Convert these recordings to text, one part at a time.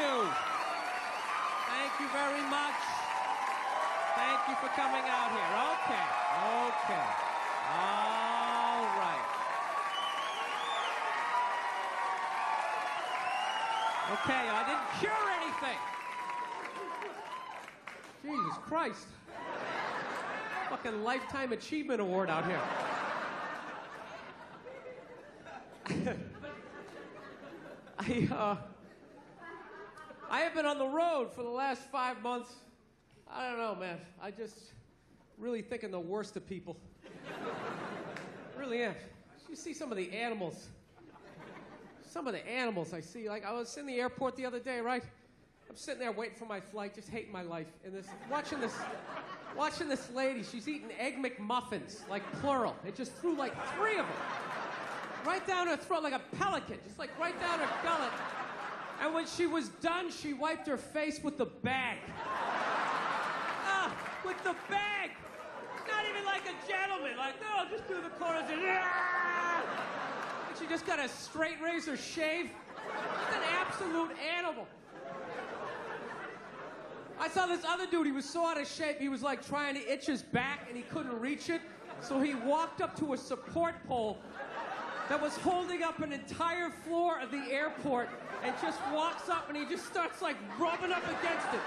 you. Thank you very much. Thank you for coming out here. Okay. All right. Okay, I didn't cure anything. Jesus Christ. Fucking Lifetime Achievement Award out here. I have been on the road for the last 5 months. I don't know, man. I just really thinking the worst of people. Really am. You see some of the animals. Some of the animals I see. Like, I was in the airport the other day, right? I'm sitting there waiting for my flight, just hating my life. And watching this lady. She's eating Egg McMuffins, like plural. It just threw like 3 of them. Right down her throat like a pelican, just like right down her gullet. And when she was done, she wiped her face with the bag. With the bag. Not even like a gentleman, like, no, just do the corners and she just got a straight razor shave. Just an absolute animal. I saw this other dude, he was so out of shape, he was like trying to itch his back and he couldn't reach it. So he walked up to a support pole that was holding up an entire floor of the airport and just walks up and he just starts like rubbing up against it.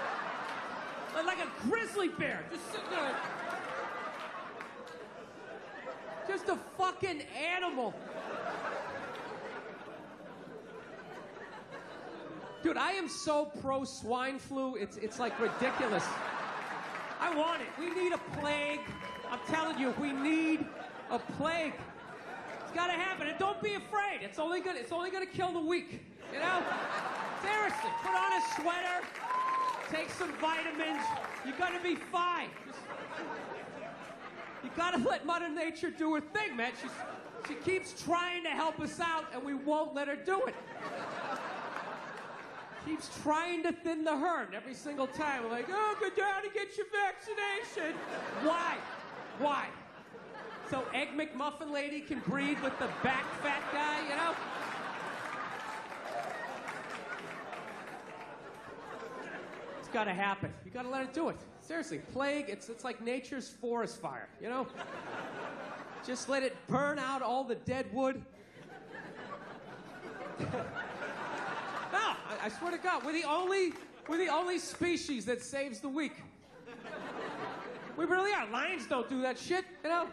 Like a grizzly bear, just sitting there. Just a fucking animal. Dude, I am so pro swine flu, it's like ridiculous. I want it. We need a plague. I'm telling you, we need a plague. It's gotta happen, and don't be afraid. It's only gonna kill the weak. You know? Seriously, put on a sweater, take some vitamins. You're gonna be fine. You gotta let Mother Nature do her thing, man. She keeps trying to help us out, and we won't let her do it. Keeps trying to thin the herd every single time. We're like, oh, go down and get your vaccination. Why? So Egg McMuffin lady can breed with the back fat guy, you know? It's gotta happen. You gotta let it do it. Seriously, plague, it's like nature's forest fire, you know? Just let it burn out all the dead wood. No, I swear to God, we're the only species that saves the weak. We really are. Lions don't do that shit, you know?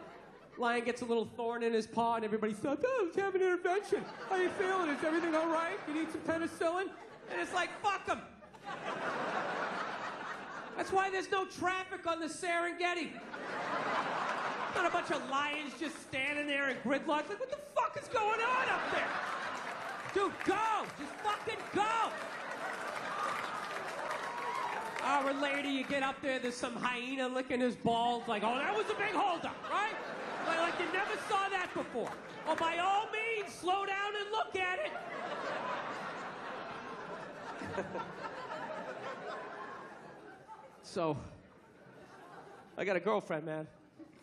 Lion gets a little thorn in his paw and everybody says, oh, let's have an intervention. How you feeling? Is everything all right? You need some penicillin? And it's like, fuck them. That's why there's no traffic on the Serengeti. Not a bunch of lions just standing there in gridlocks. Like, what the fuck is going on up there? Dude, go! Just fucking go! Hour later, you get up there, there's some hyena licking his balls. Like, oh, that was a big holdup, right? Like you never saw that before. Oh, by all means, slow down and look at it. So, I got a girlfriend, man.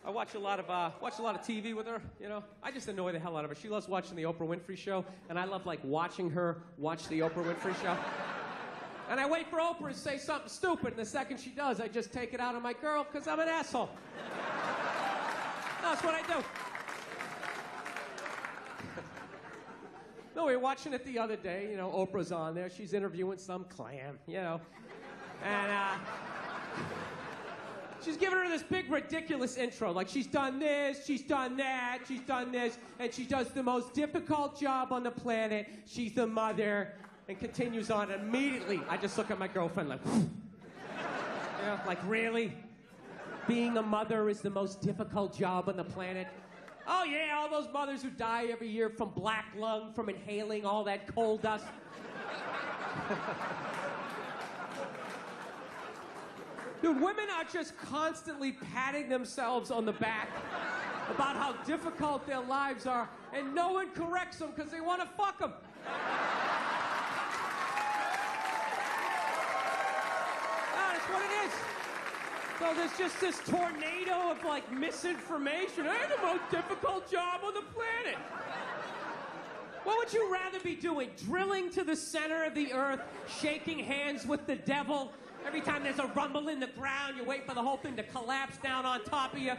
I watch a lot of TV with her, you know. I just annoy the hell out of her. She loves watching the Oprah Winfrey Show, and I love, like, watching her watch the Oprah Winfrey Show. And I wait for Oprah to say something stupid, and the second she does, I just take it out on my girl, because I'm an asshole. That's what I do. No, we were watching it the other day, you know, Oprah's on there. She's interviewing some clam, you know. And, she's giving her this big, ridiculous intro. Like, she's done this, she's done that, she's done this, and she does the most difficult job on the planet. She's the mother, and continues on. Immediately, I just look at my girlfriend like, you know, like, really? Being a mother is the most difficult job on the planet? Oh, yeah, all those mothers who die every year from black lung, from inhaling all that coal dust. Dude, women are just constantly patting themselves on the back about how difficult their lives are, and no one corrects them because they want to fuck them. That's what it is. So there's just this tornado of, like, misinformation. Hey, the most difficult job on the planet. What would you rather be doing? Drilling to the center of the earth, shaking hands with the devil? Every time there's a rumble in the ground, you wait for the whole thing to collapse down on top of you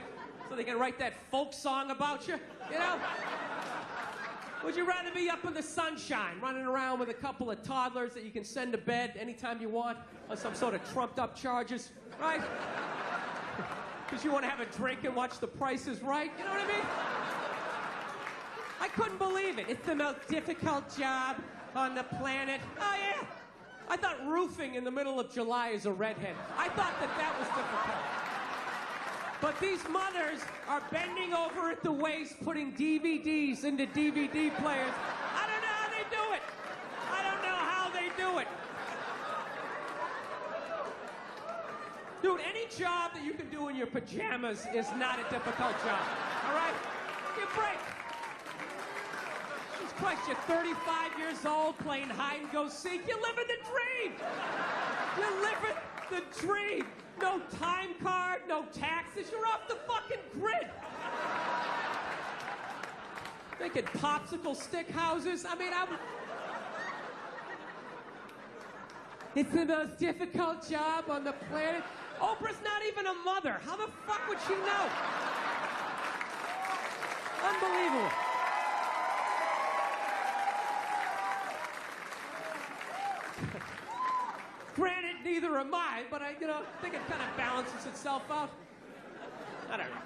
so they can write that folk song about you, you know? Would you rather be up in the sunshine, running around with a couple of toddlers that you can send to bed anytime you want on some sort of trumped-up charges, right? Because you want to have a drink and watch The Price is Right, you know what I mean? I couldn't believe it. It's the most difficult job on the planet. Oh, yeah. I thought roofing in the middle of July is a redhead. I thought that was difficult. But these mothers are bending over at the waist, putting DVDs into DVD players. I don't know how they do it. I don't know how they do it. Dude, any job that you can do in your pajamas is not a difficult job. All right? Give a break. Jesus Christ, you're 35 years old playing hide and go seek. You're living the dream. You're living the dream. No time card, no taxes. You're off the fucking grid. Making popsicle stick houses. I mean, it's the most difficult job on the planet. Oprah's not even a mother. How the fuck would she know? Unbelievable. Granted, neither am I, but I think it kind of balances itself out. I don't know.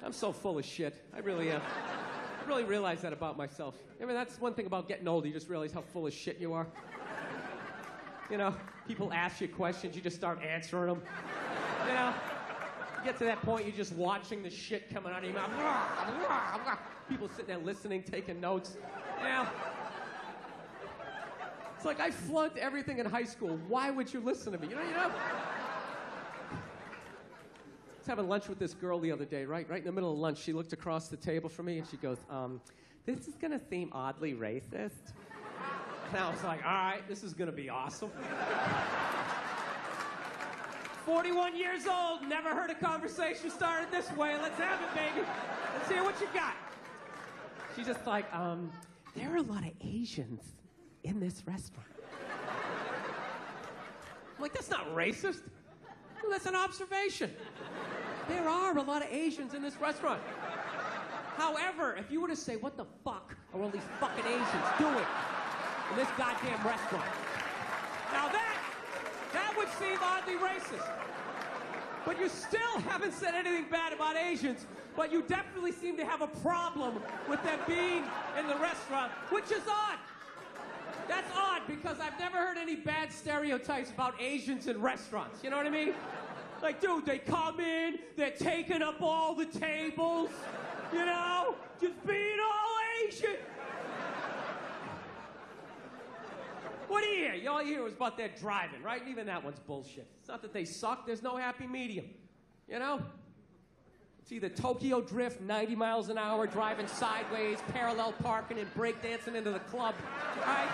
I'm so full of shit. I really am. I really realize that about myself. I mean, that's one thing about getting old. You just realize how full of shit you are. You know, people ask you questions, you just start answering them. You know, you get to that point, you're just watching the shit coming out of your mouth. People sitting there listening, taking notes. You know. It's like I flunked everything in high school. Why would you listen to me? You know? I was having lunch with this girl the other day, right in the middle of lunch. She looked across the table from me and she goes, this is gonna seem oddly racist. And I was like, all right, this is gonna be awesome. 41 years old, never heard a conversation started this way. Let's have it, baby. Let's hear what you got. She's just like, there are a lot of Asians in this restaurant. I'm like, that's not racist. Well, that's an observation. There are a lot of Asians in this restaurant. However, if you were to say, what the fuck are all these fucking Asians doing in this goddamn restaurant? Now that would seem oddly racist. But you still haven't said anything bad about Asians, but you definitely seem to have a problem with them being in the restaurant, which is odd. That's odd because I've never heard any bad stereotypes about Asians in restaurants. You know what I mean? Like, dude, they come in, they're taking up all the tables, you know? Just being all Asian. What do you hear? All you hear was about their driving, right? And even that one's bullshit. It's not that they suck, there's no happy medium, you know? It's either Tokyo Drift, 90 miles an hour, driving sideways, parallel parking, and breakdancing into the club, right?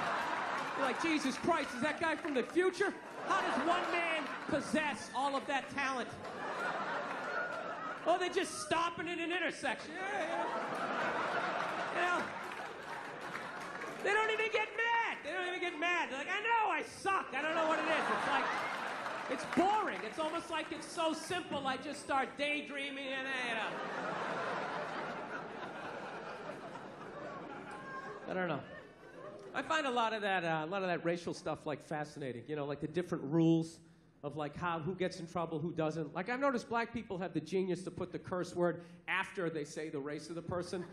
You're like, Jesus Christ, is that guy from the future? How does one man possess all of that talent? Oh, they're just stopping at an intersection. Yeah. You know, they don't even get mad. They don't even get mad. They're like, I know, I suck. I don't know what it is. It's like, it's boring. It's almost like it's so simple, I just start daydreaming and, you know. I don't know. I find a lot of that racial stuff like fascinating. You know, like the different rules of like who gets in trouble, who doesn't. Like I've noticed black people have the genius to put the curse word after they say the race of the person,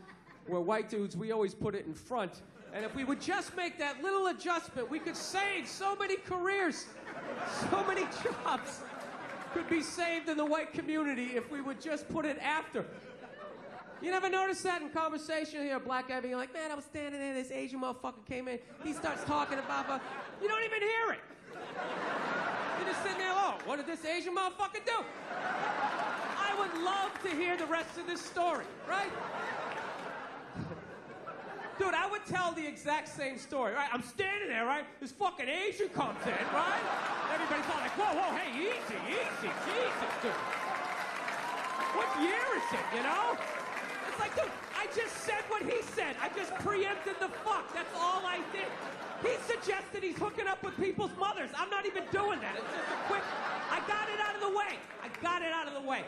where white dudes, we always put it in front. And if we would just make that little adjustment, we could save so many careers, so many jobs could be saved in the white community if we would just put it after. You never notice that in conversation? You hear a black guy being like, man, I was standing there, this Asian motherfucker came in, he starts talking about, you don't even hear it. You're just sitting there, oh, what did this Asian motherfucker do? I would love to hear the rest of this story, right? Dude, I would tell the exact same story, right? I'm standing there, right? This fucking Asian comes in, right? Everybody's all like, whoa, hey, easy, Jesus, dude. What year is it, you know? It's like, dude, I just said what he said. I just preempted the fuck. That's all I did. He suggested he's hooking up with people's mothers. I'm not even doing that. It's just a quick, I got it out of the way. I got it out of the way.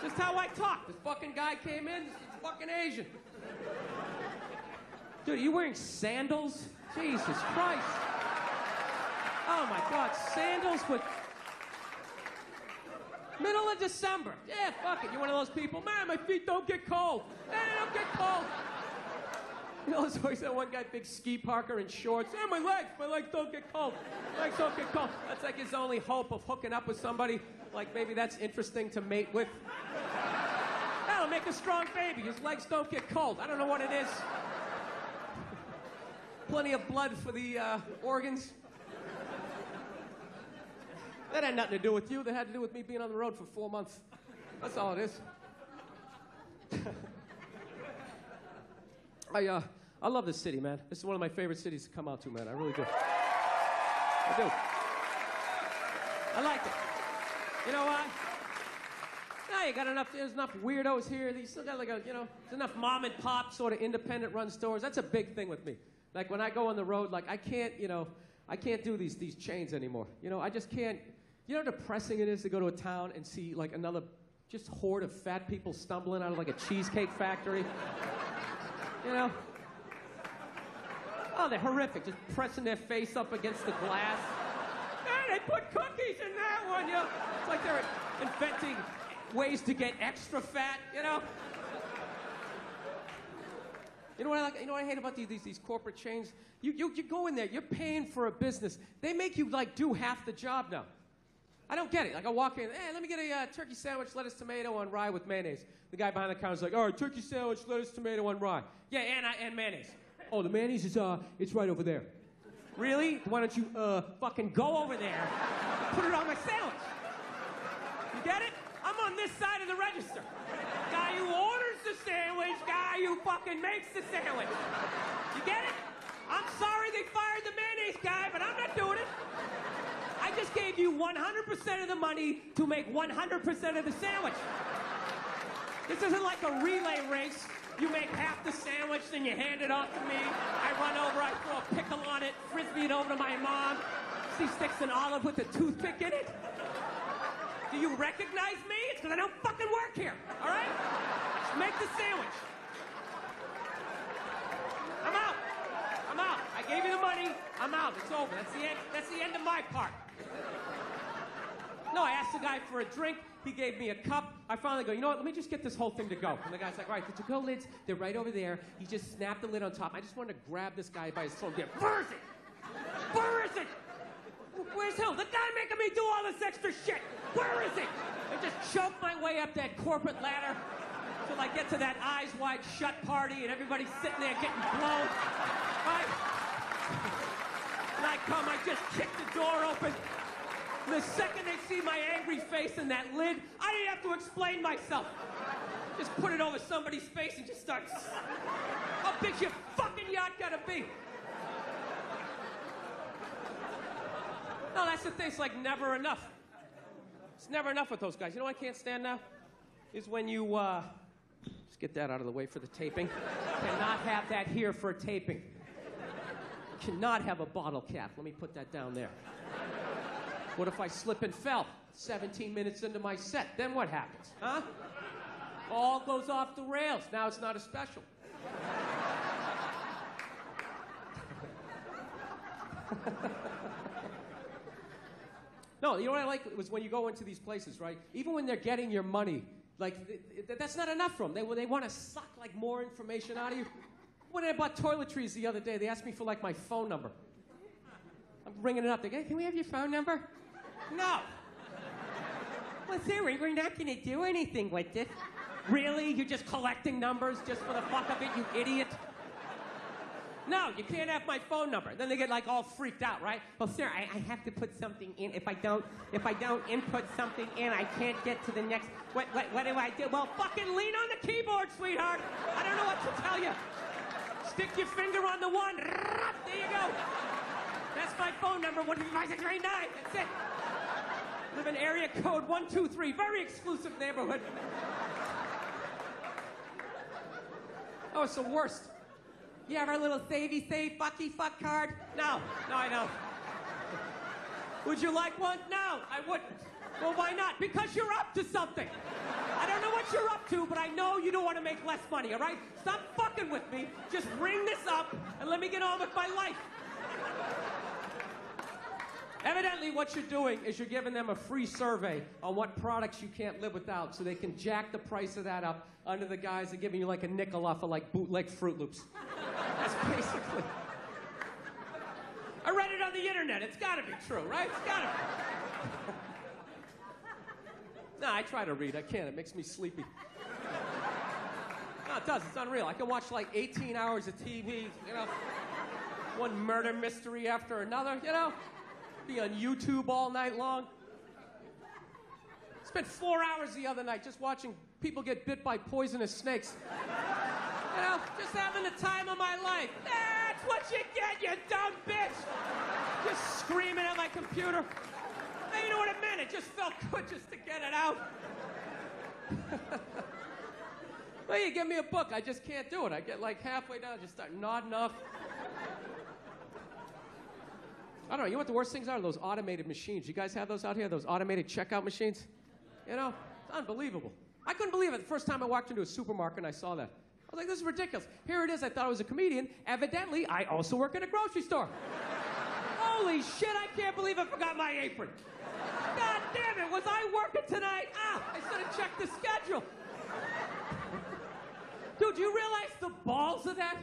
Just how I talk. This fucking guy came in, this is fucking Asian. Dude, are you wearing sandals? Jesus Christ. Oh my God, sandals with... Middle of December. Yeah, fuck it. You're one of those people. Man, my feet don't get cold. Man, they don't get cold. You know, there's always that one guy, big ski parker in shorts. Hey, my legs don't get cold. My legs don't get cold. That's like his only hope of hooking up with somebody. Like maybe that's interesting to mate with. That'll make a strong baby. His legs don't get cold. I don't know what it is. Plenty of blood for the organs. That had nothing to do with you. That had to do with me being on the road for 4 months. That's all it is. I love this city, man. This is one of my favorite cities to come out to, man. I really do. I do. I like it. You know why? Nah, you got there's enough weirdos here. You still got there's enough mom and pop sort of independent run stores. That's a big thing with me. Like when I go on the road, like I can't do these chains anymore. I just can't. You know how depressing it is to go to a town and see like another just horde of fat people stumbling out of like a cheesecake factory? Oh, they're horrific, just pressing their face up against the glass. They put cookies in that one, It's like they're inventing ways to get extra fat, You know what I like? You know what I hate about these corporate chains? You go in there, you're paying for a business. They make you like do half the job now. I don't get it. Like I walk in, hey, let me get a turkey sandwich, lettuce, tomato on rye with mayonnaise. The guy behind the counter's like, all right, turkey sandwich, lettuce, tomato on rye. Yeah, and mayonnaise. Oh, the mayonnaise is it's right over there. Really? Why don't you fucking go over there, put it on my sandwich? You get it? I'm on this side of the register. Guy who orders the sandwich, guy who fucking makes the sandwich. You get it? I'm sorry they fired the mayonnaise guy, but I'm not doing it. I just gave you 100% of the money to make 100% of the sandwich. This isn't like a relay race. You make half the sandwich, then you hand it off to me. I run over, I throw a pickle on it, frisbee it over to my mom. She sticks an olive with a toothpick in it. Do you recognize me? It's because I don't fucking work here, all right? Just make the sandwich. I'm out. I gave you the money. I'm out. It's over. That's the end of my part. No, I asked the guy for a drink. He gave me a cup. I finally go, you know what? Let me just get this whole thing to go. And the guy's like, all right, the to-go lids, they're right over there. He just snapped the lid on top. I just wanted to grab this guy by his throat. Where is it? Where is it? Where's Hill? The guy making me do all this extra shit. Where is it? I just choked my way up that corporate ladder till I get to that eyes wide shut party and everybody's sitting there getting blown. Right? And I come, I just kick the door open. The second they see my angry face in that lid, I didn't have to explain myself. Just put it over somebody's face and just start. How big's your fucking yacht gotta be? No, that's the thing. It's like never enough. It's never enough with those guys. You know what I can't stand now? Is when you, just get that out of the way for the taping. Cannot have that here for a taping. Cannot have a bottle cap. Let me put that down there. What if I slip and fell 17 minutes into my set? Then what happens, huh? All goes off the rails. Now it's not a special. No, you know what I like was when you go into these places, right? Even when they're getting your money, like that's not enough for them. They want to suck like more information out of you. When I bought toiletries the other day, they asked me for like my phone number. I'm ringing it up. They go, hey, can we have your phone number? No. Well, sorry, we're not going to do anything with this. Really? You're just collecting numbers just for the fuck of it, you idiot? No, you can't have my phone number. Then they get like all freaked out, right? Well, sir, I have to put something in. If I don't input something in, I can't get to the next. What do I do? Well, fucking lean on the keyboard, sweetheart. I don't know what to tell you. Stick your finger on the one. There you go. That's my phone number, 15639. That's it. Live in area code 123. Very exclusive neighborhood. Oh, it's the worst. You have our little savey save fucky fuck card? No, I don't. Would you like one? No, I wouldn't. Well, why not? Because you're up to something. I don't know what you're up to, but I know you don't want to make less money, all right? Stop fucking with me. Just ring this up and let me get on with my life. Evidently, what you're doing is you're giving them a free survey on what products you can't live without so they can jack the price of that up under the guise of giving you like a nickel off of like bootleg Fruit Loops. That's basically... I read it on the internet. It's got to be true, right? It's got to be. No, I try to read. I can't. It makes me sleepy. No, it does. It's unreal. I can watch like 18 hours of TV, you know, one murder mystery after another, you know, be on YouTube all night long. Spent 4 hours the other night just watching people get bit by poisonous snakes. You know, just having the time of my life. That's what you get, you dumb bitch! Just screaming at my computer. Hey, you know what it meant? It just felt good just to get it out. Well, you give me a book, I just can't do it. I get like halfway down, just start nodding off. I don't know, you know what the worst things are? Those automated machines. You guys have those out here? Those automated checkout machines? You know, it's unbelievable. I couldn't believe it the first time I walked into a supermarket and I saw that. I was like, this is ridiculous. Here it is, I thought I was a comedian. Evidently, I also work at a grocery store. Holy shit, I can't believe I forgot my apron. God damn it, was I working tonight? Ah, I should have checked the schedule. Dude, do you realize the balls of that?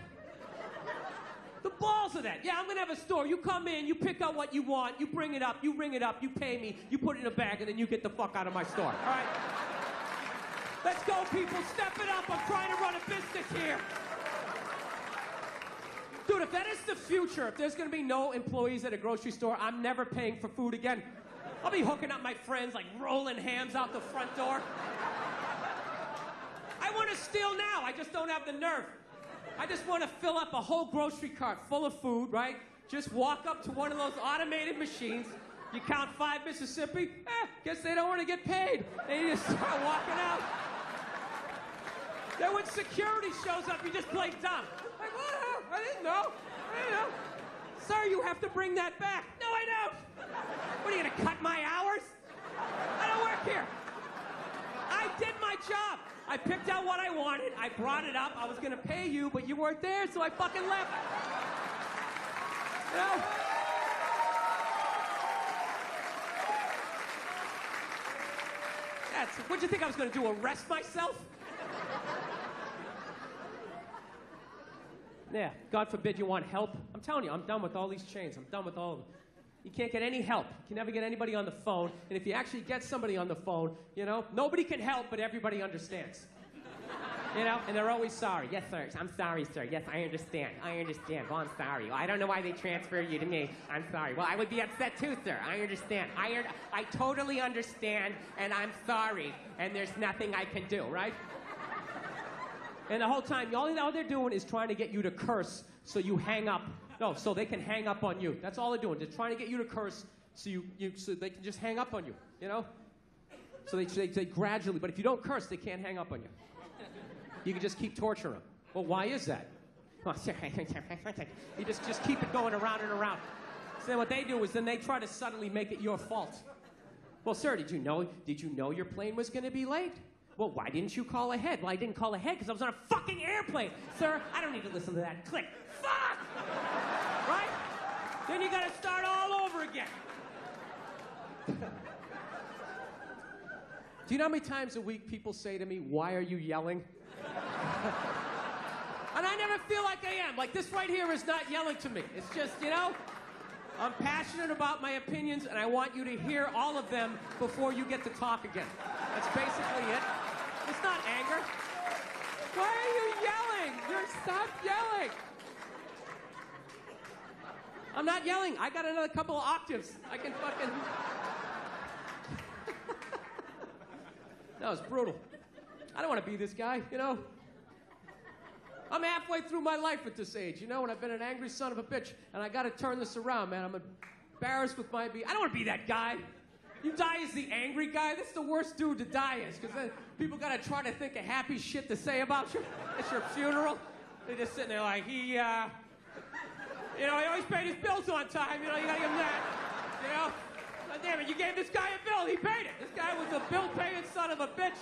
The balls of that. Yeah, I'm gonna have a store. You come in, you pick out what you want, you bring it up, you ring it up, you pay me, you put it in a bag, and then you get the fuck out of my store, all right? Let's go, people. Step it up. I'm trying to run a business here. Dude, if that is the future, if there's going to be no employees at a grocery store, I'm never paying for food again. I'll be hooking up my friends, like rolling hams out the front door. I want to steal now. I just don't have the nerve. I just want to fill up a whole grocery cart full of food, right? Just walk up to one of those automated machines. You count 5 Mississippi. Guess they don't want to get paid. And you just start walking out. Then when security shows up, you just play dumb. Like, what? I didn't know. Sir, you have to bring that back. No, I don't. What, are you going to cut my hours? I don't work here. I did my job. I picked out what I wanted. I brought it up. I was going to pay you, but you weren't there, so I fucking left. You know? What'd you think I was going to do, arrest myself? Yeah, God forbid you want help. I'm telling you, I'm done with all these chains. I'm done with all of them. You can't get any help. You can never get anybody on the phone. And if you actually get somebody on the phone, you know, nobody can help, but everybody understands. You know, and they're always sorry. Yes, sir. I'm sorry, sir. Yes, I understand. I understand. Well, I'm sorry. Well, I don't know why they transfer you to me. I'm sorry. Well, I would be upset too, sir. I understand. I totally understand, and I'm sorry, and there's nothing I can do, right? And the whole time, all they're doing is trying to get you to curse so you hang up. No, so they can hang up on you. That's all they're doing. They're trying to get you to curse so so they can just hang up on you, you know? So they gradually, but if you don't curse, they can't hang up on you. You can just keep torturing them. Well, why is that? You just keep it going around and around. So then what they do is then they try to suddenly make it your fault. Well, sir, did you know your plane was going to be late? Well, why didn't you call ahead? Well, I didn't call ahead because I was on a fucking airplane. Sir, I don't need to listen to that. Click. Fuck! Right? Then you got to start all over again. Do you know how many times a week people say to me, why are you yelling? And I never feel like I am. Like, this right here is not yelling to me. It's just, you know, I'm passionate about my opinions, and I want you to hear all of them before you get to talk again. That's basically it. It's not anger. Why are you yelling? Stop yelling. I'm not yelling. I got another couple of octaves. I can fucking... No, it's brutal. I don't want to be this guy, you know? I'm halfway through my life at this age, you know, and I've been an angry son of a bitch, and I got to turn this around, man. I'm embarrassed with my... I don't want to be that guy. You die as the angry guy? That's the worst dude to die as, because then people got to try to think of happy shit to say about you at your funeral. They're just sitting there like, he always paid his bills on time. You know, you gotta give him that. You know? God damn it, you gave this guy a bill, he paid it. This guy was a bill-paying son of a bitch.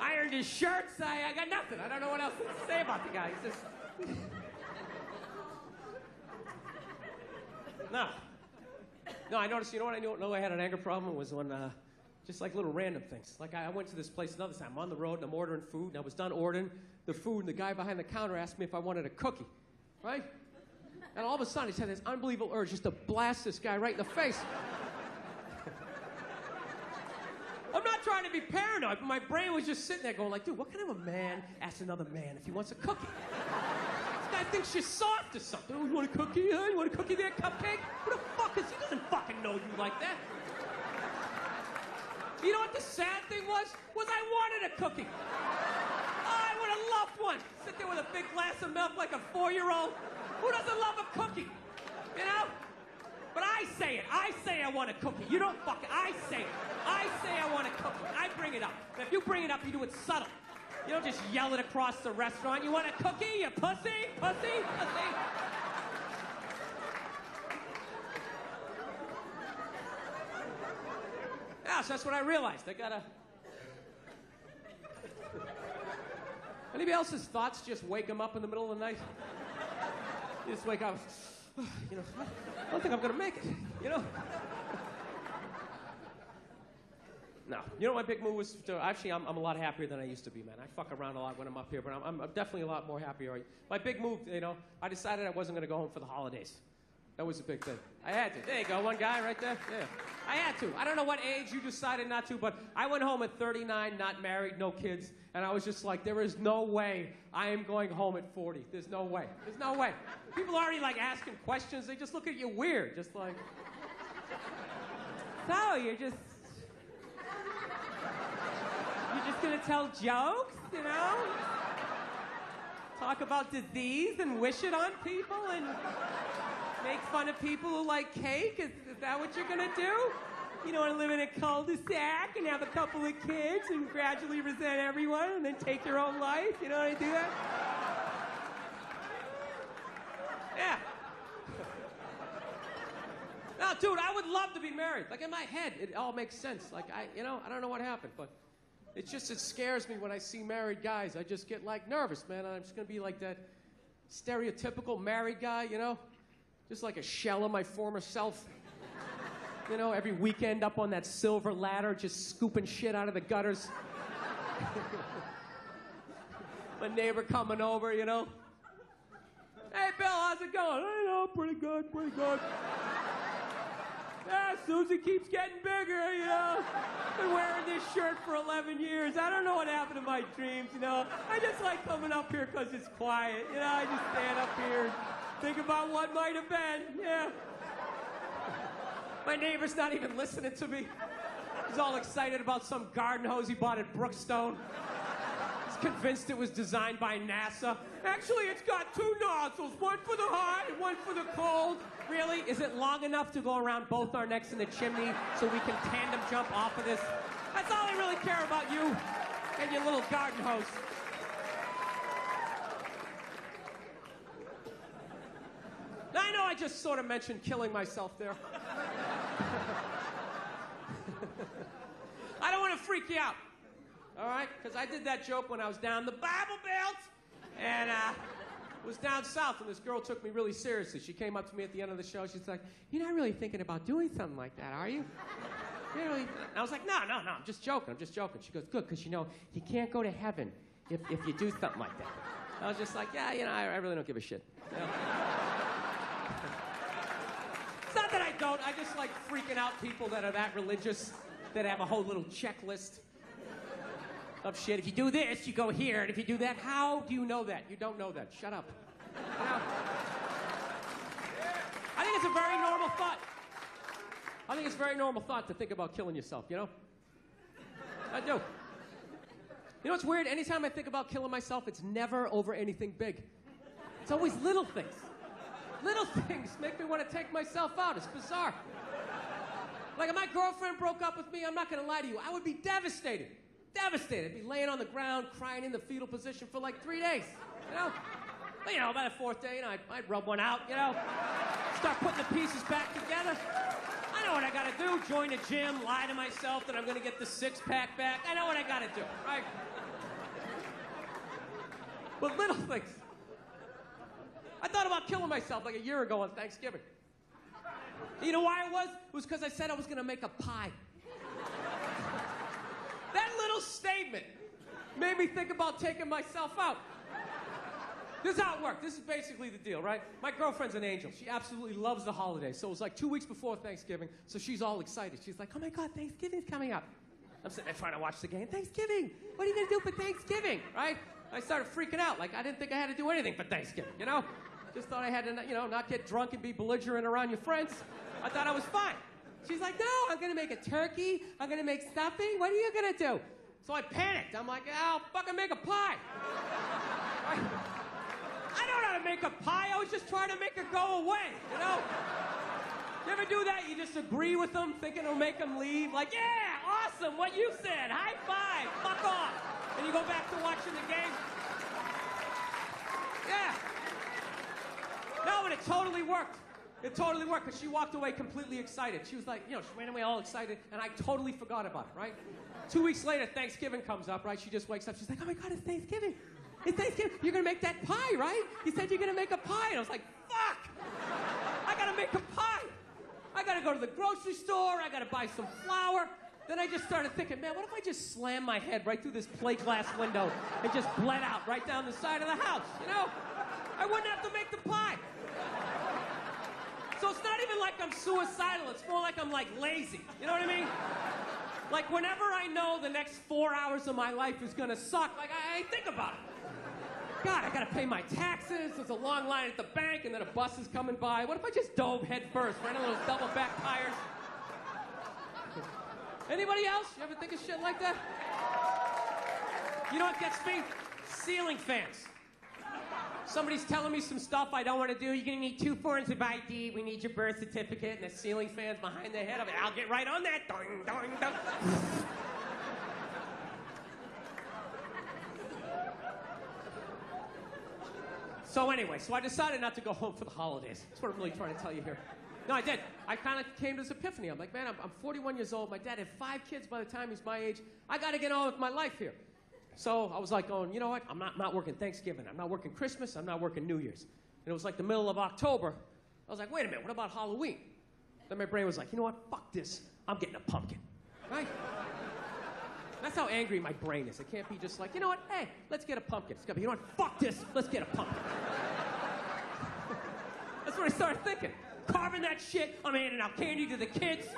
Ironed his shirts, I got nothing. I don't know what else to say about the guy. He's just... No, I noticed, you know what I know I had an anger problem was when, just like little random things. Like I went to this place another time. I'm on the road and I'm ordering food, and I was done ordering the food, and the guy behind the counter asked me if I wanted a cookie, right? And all of a sudden, he had this unbelievable urge just to blast this guy right in the face. I'm not trying to be paranoid, but my brain was just sitting there going like, dude, what kind of a man asks another man if he wants a cookie? This guy thinks you're soft or something. Oh, you want a cookie? Huh? You want a cookie there, cupcake? Who the fuck is he? Doesn't fucking know you like that. You know what the sad thing was? I wanted a cookie. I would have loved one. Sit there with a big glass of milk like a 4-year-old. Who doesn't love a cookie? You know? But I say it. I say I want a cookie. You don't fucking... I say it. I say I want a cookie. I bring it up. And if you bring it up, you do it subtle. You don't just yell it across the restaurant. You want a cookie, you pussy? Pussy? Pussy? Yeah, so that's what I realized. I gotta... Anybody else's thoughts just wake them up in the middle of the night? You just wake up, you know, I don't think I'm gonna make it, you know? No. You know what my big move was? Actually, I'm a lot happier than I used to be, man. I fuck around a lot when I'm up here, but I'm definitely a lot more happier. My big move, you know, I decided I wasn't gonna go home for the holidays. That was a big thing. I had to. There you go, one guy right there. Yeah. I had to. I don't know what age you decided not to, but I went home at 39, not married, no kids, and I was just like, there is no way I am going home at 40. There's no way. There's no way. People are already like asking questions. They just look at you weird, just like, so you're just gonna tell jokes, you know? Talk about disease and wish it on people and make fun of people who like cake? Is that what you're gonna do? You don't want to live in a cul-de-sac and have a couple of kids and gradually resent everyone and then take your own life? You know how to do that? Yeah. No, dude, I would love to be married. Like in my head, it all makes sense. Like I don't know what happened, but it scares me when I see married guys. I just get like nervous, man. I'm just gonna be like that stereotypical married guy, you know? Just like a shell of my former self. You know, every weekend up on that silver ladder, just scooping shit out of the gutters. My neighbor coming over, you know. Hey, Bill, how's it going? I know, pretty good, pretty good. Yeah, Susie keeps getting bigger, you know. Been wearing this shirt for 11 years. I don't know what happened to my dreams, you know. I just like coming up here because it's quiet, you know. I just stand up here and think about what might have been, yeah. My neighbor's not even listening to me. He's all excited about some garden hose he bought at Brookstone. He's convinced it was designed by NASA. Actually, it's got 2 nozzles, one for the hot and one for the cold. Really? Is it long enough to go around both our necks in the chimney so we can tandem jump off of this? That's all I really care about, you and your little garden hose. Now, I know I just sort of mentioned killing myself there. I don't want to freak you out, all right? Because I did that joke when I was down the Bible Belt, and was down south, and this girl took me really seriously. She came up to me at the end of the show. She's like, "You're not really thinking about doing something like that, are you?" You know, and I was like, no, I'm just joking. She goes, good, because, you know, you can't go to heaven if you do something like that. I was just like, yeah, you know, I really don't give a shit. You know? It's not that I don't. I just like freaking out people that are that religious, that have a whole little checklist of shit. If you do this, you go here, and if you do that, how do you know that? You don't know that. Shut up. You know? I think it's a very normal thought. I think it's a very normal thought to think about killing yourself, you know? I do. You know what's weird? Anytime I think about killing myself, it's never over anything big. It's always little things. Little things make me want to take myself out. It's bizarre. Like if my girlfriend broke up with me, I'm not going to lie to you, I would be devastated. devastated. I'd be laying on the ground, crying in the fetal position for like 3 days, you know? But, you know, by the 4th day, you know, I'd rub one out, you know? Start putting the pieces back together. I know what I gotta do. Join a gym, lie to myself that I'm gonna get the 6-pack back. I know what I gotta do, right? But little things. I thought about killing myself like a year ago on Thanksgiving. You know why it was? It was because I said I was gonna make a pie. That little statement made me think about taking myself out. This is how it worked. This is basically the deal, right? My girlfriend's an angel. She absolutely loves the holidays. So it was like 2 weeks before Thanksgiving, so she's all excited. She's like, oh my God, Thanksgiving's coming up. I'm sitting there trying to watch the game. Thanksgiving! What are you gonna do for Thanksgiving, right? I started freaking out. Like, I didn't think I had to do anything for Thanksgiving, you know? Just thought I had to, you know, not get drunk and be belligerent around your friends. I thought I was fine. She's like, no, I'm gonna make a turkey. I'm gonna make stuffing. What are you gonna do? So I panicked. I'm like, I'll fucking make a pie. I don't know how to make a pie. I was just trying to make it go away, you know? You ever do that? You just agree with them, thinking it'll make them leave? Like, yeah, awesome, what you said. High five, fuck off. And you go back to watching the game. Yeah. No, and it totally worked. It totally worked, because she walked away completely excited. She was like, you know, she ran away all excited, and I totally forgot about it, right? 2 weeks later, Thanksgiving comes up, right? She just wakes up. She's like, oh my God, it's Thanksgiving. It's Thanksgiving. You're gonna make that pie, right? You said you're gonna make a pie. And I was like, fuck! I gotta make a pie. I gotta go to the grocery store. I gotta buy some flour. Then I just started thinking, man, what if I just slammed my head right through this plate glass window and just bled out right down the side of the house, you know? I wouldn't have to make the pie. So it's not even like I'm suicidal. It's more like I'm like lazy. You know what I mean? Like whenever I know the next 4 hours of my life is gonna suck, like I think about it. God, I gotta pay my taxes. There's a long line at the bank, and then a bus is coming by. What if I just dove head first, right on those double back tires? Anybody else? You ever think of shit like that? You know what gets me? Ceiling fans. Somebody's telling me some stuff I don't want to do. You're gonna need 2 forms of ID. We need your birth certificate, and the ceiling fan's behind their head. I'll get right on that. Doing, doing, doing. So anyway, I decided not to go home for the holidays. That's what I'm really trying to tell you here. No, I did. I kind of came to this epiphany. I'm like, man, I'm 41 years old. My dad had 5 kids by the time he's my age. I got to get on with my life here. So I was like going, you know what? I'm not working Thanksgiving. I'm not working Christmas. I'm not working New Year's. And it was like the middle of October. I was like, wait a minute, what about Halloween? Then my brain was like, you know what? Fuck this. I'm getting a pumpkin. Right? That's how angry my brain is. It can't be just like, you know what? Hey, let's get a pumpkin. It's got to be, you know what? Fuck this. Let's get a pumpkin. That's what I started thinking. Carving that shit. I'm handing out candy to the kids.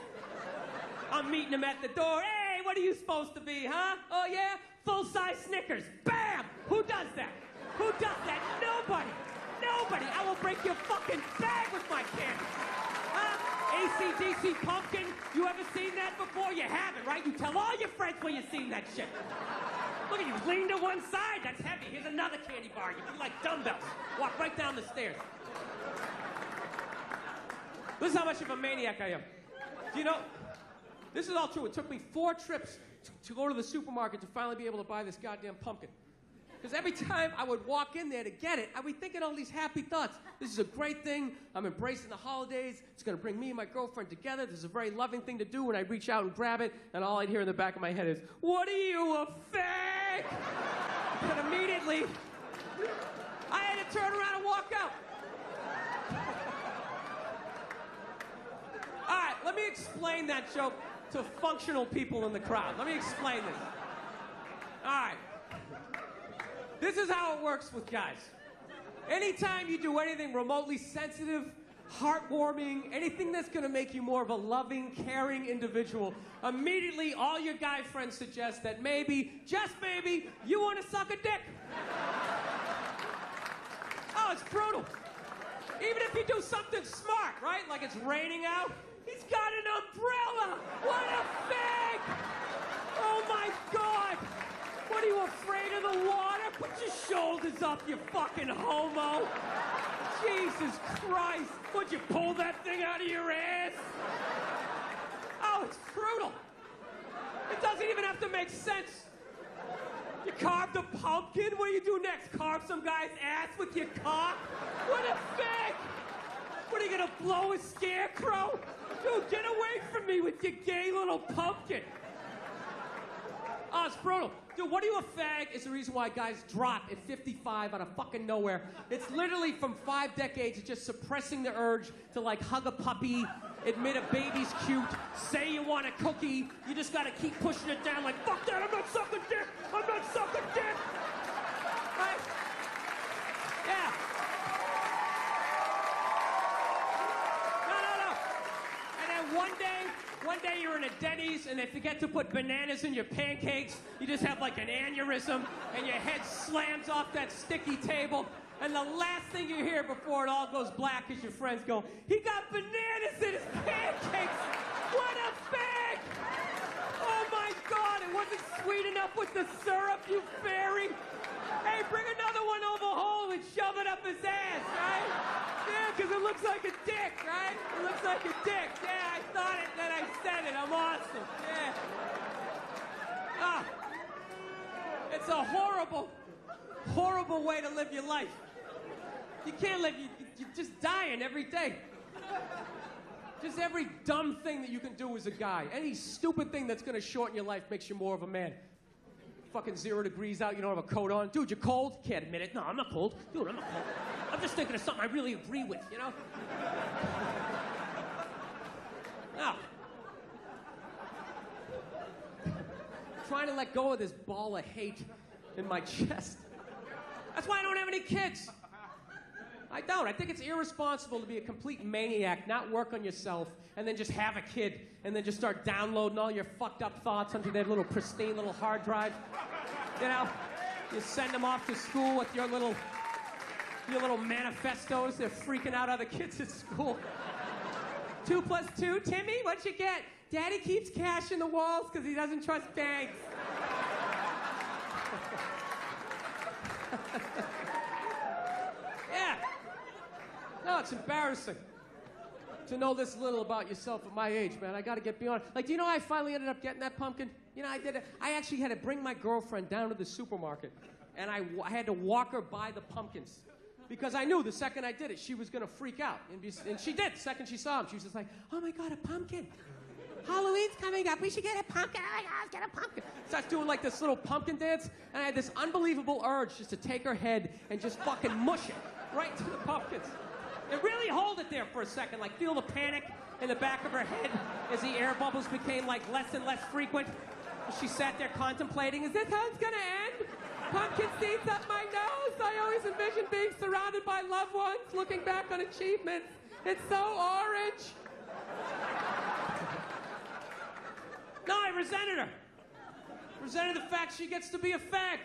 I'm meeting them at the door. Hey, what are you supposed to be, huh? Oh, yeah? Full-size Snickers. Bam! Who does that? Who does that? Nobody. Nobody. I will break your fucking bag with my candy. Huh? AC/DC pumpkin. You ever seen that before? You haven't, right? You tell all your friends when you've seen that shit. Look at you, lean to one side. That's heavy. Here's another candy bar. You feel like dumbbells. Walk right down the stairs. This is how much of a maniac I am. Do you know? This is all true. It took me 4 trips to go to the supermarket to finally be able to buy this goddamn pumpkin. Because every time I would walk in there to get it, I'd be thinking all these happy thoughts. This is a great thing. I'm embracing the holidays. It's going to bring me and my girlfriend together. This is a very loving thing to do when I reach out and grab it, and all I'd hear in the back of my head is, what are you, a fag? And immediately, I had to turn around and walk out. All right, let me explain that joke to functional people in the crowd. Let me explain this. All right. This is how it works with guys. Anytime you do anything remotely sensitive, heartwarming, anything that's going to make you more of a loving, caring individual, immediately all your guy friends suggest that maybe, just maybe, you want to suck a dick. Oh, it's brutal. Even if you do something smart, right? Like it's raining out. He's got an umbrella! What a fag! Oh my God! What, are you afraid of the water? Put your shoulders up, you fucking homo! Jesus Christ! Would you pull that thing out of your ass? Oh, it's brutal. It doesn't even have to make sense. You carved a pumpkin? What do you do next? Carve some guy's ass with your cock? What a fag! What are you gonna blow a scarecrow? Dude, get away from me with your gay little pumpkin. Oh, it's brutal. Dude, what are you a fag is the reason why guys drop at 55 out of fucking nowhere. It's literally from 5 decades of just suppressing the urge to like hug a puppy, admit a baby's cute, say you want a cookie. You just gotta keep pushing it down like, fuck that, I'm not sucking dick, I'm not sucking dick. Right? Yeah. No. And then one day you're in a Denny's and they forget to put bananas in your pancakes. You just have like an aneurysm and your head slams off that sticky table. And the last thing you hear before it all goes black is your friends go, he got bananas in his pancakes. What a fag! Oh my God, it wasn't sweet enough with the syrup, you fairy. Hey, bring another one over home and shove it up his ass, right? Yeah, because it looks like a dick, right? It looks like a dick. Yeah, I thought it, then I said it. I'm awesome. Yeah. Ah. It's a horrible, horrible way to live your life. You can't live, you're just dying every day. Just every dumb thing that you can do as a guy. Any stupid thing that's gonna shorten your life makes you more of a man. Fucking 0 degrees out, you don't have a coat on. Dude, you're cold? Can't admit it. No, I'm not cold. Dude, I'm not cold. I'm just thinking of something I really agree with, you know? No. Trying to let go of this ball of hate in my chest. That's why I don't have any kids. I don't. I think it's irresponsible to be a complete maniac, not work on yourself, and then just have a kid, and then just start downloading all your fucked up thoughts onto their little pristine little hard drive. You know? You send them off to school with your little manifestos. They're freaking out other kids at school. 2 + 2, Timmy, what'd you get? Daddy keeps cash in the walls because he doesn't trust banks. Yeah. No, it's embarrassing to know this little about yourself at my age, man. I gotta get beyond. Like, do you know how I finally ended up getting that pumpkin? You know, I did it. I actually had to bring my girlfriend down to the supermarket, and I had to walk her by the pumpkins. Because I knew the second I did it, she was gonna freak out. And she did. The second she saw him, she was just like, oh my God, a pumpkin. Halloween's coming up. We should get a pumpkin. Oh my God, let's get a pumpkin. Starts doing like this little pumpkin dance, and I had this unbelievable urge just to take her head and just fucking mush it right to the pumpkins. And really hold it there for a second, like feel the panic in the back of her head as the air bubbles became like less and less frequent. She sat there contemplating, is this how it's gonna end? Pumpkin seeds up my nose. I always envisioned being surrounded by loved ones, looking back on achievements. It's so orange. No, I resented her. Resented the fact she gets to be a fag.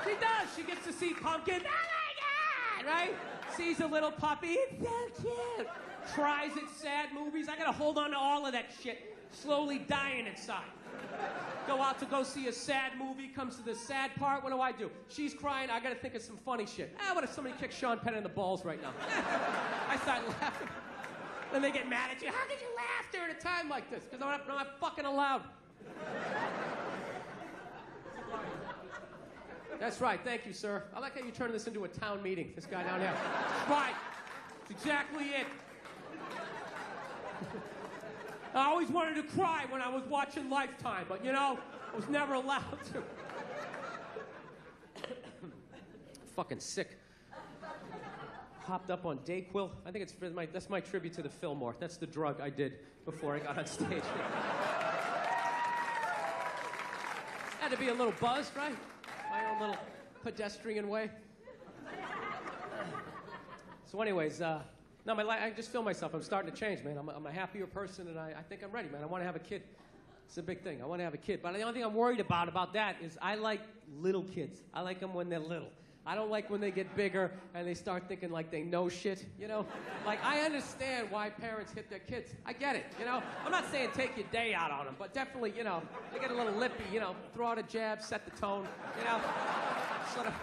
She does. She gets to see pumpkins. Oh my God, right? Sees a little puppy. It's so cute. Tries at sad movies. I gotta hold on to all of that shit. Slowly dying inside. Go out to go see a sad movie, comes to the sad part, what do? She's crying, I gotta think of some funny shit. What if somebody kicked Sean Penn in the balls right now? I start laughing. Then they get mad at you. How could you laugh during a time like this? Because I'm not fucking allowed. That's right, thank you, sir. I like how you turn this into a town meeting, this guy down here. That's right, that's exactly it. I always wanted to cry when I was watching Lifetime, but you know, I was never allowed to. Fucking sick. Hopped up on Dayquil. I think that's my tribute to the Fillmore. That's the drug I did before I got on stage. Had to be a little buzzed, right? My own little pedestrian way. So anyways, no, I just feel myself. I'm starting to change, man. I'm a happier person, and I think I'm ready, man. I want to have a kid. It's a big thing. I want to have a kid. But the only thing I'm worried about that is I like little kids. I like them when they're little. I don't like when they get bigger and they start thinking like they know shit, you know? Like, I understand why parents hit their kids. I get it, you know? I'm not saying take your day out on them, but definitely, you know, they get a little lippy, you know, throw out a jab, set the tone, you know? Sort of...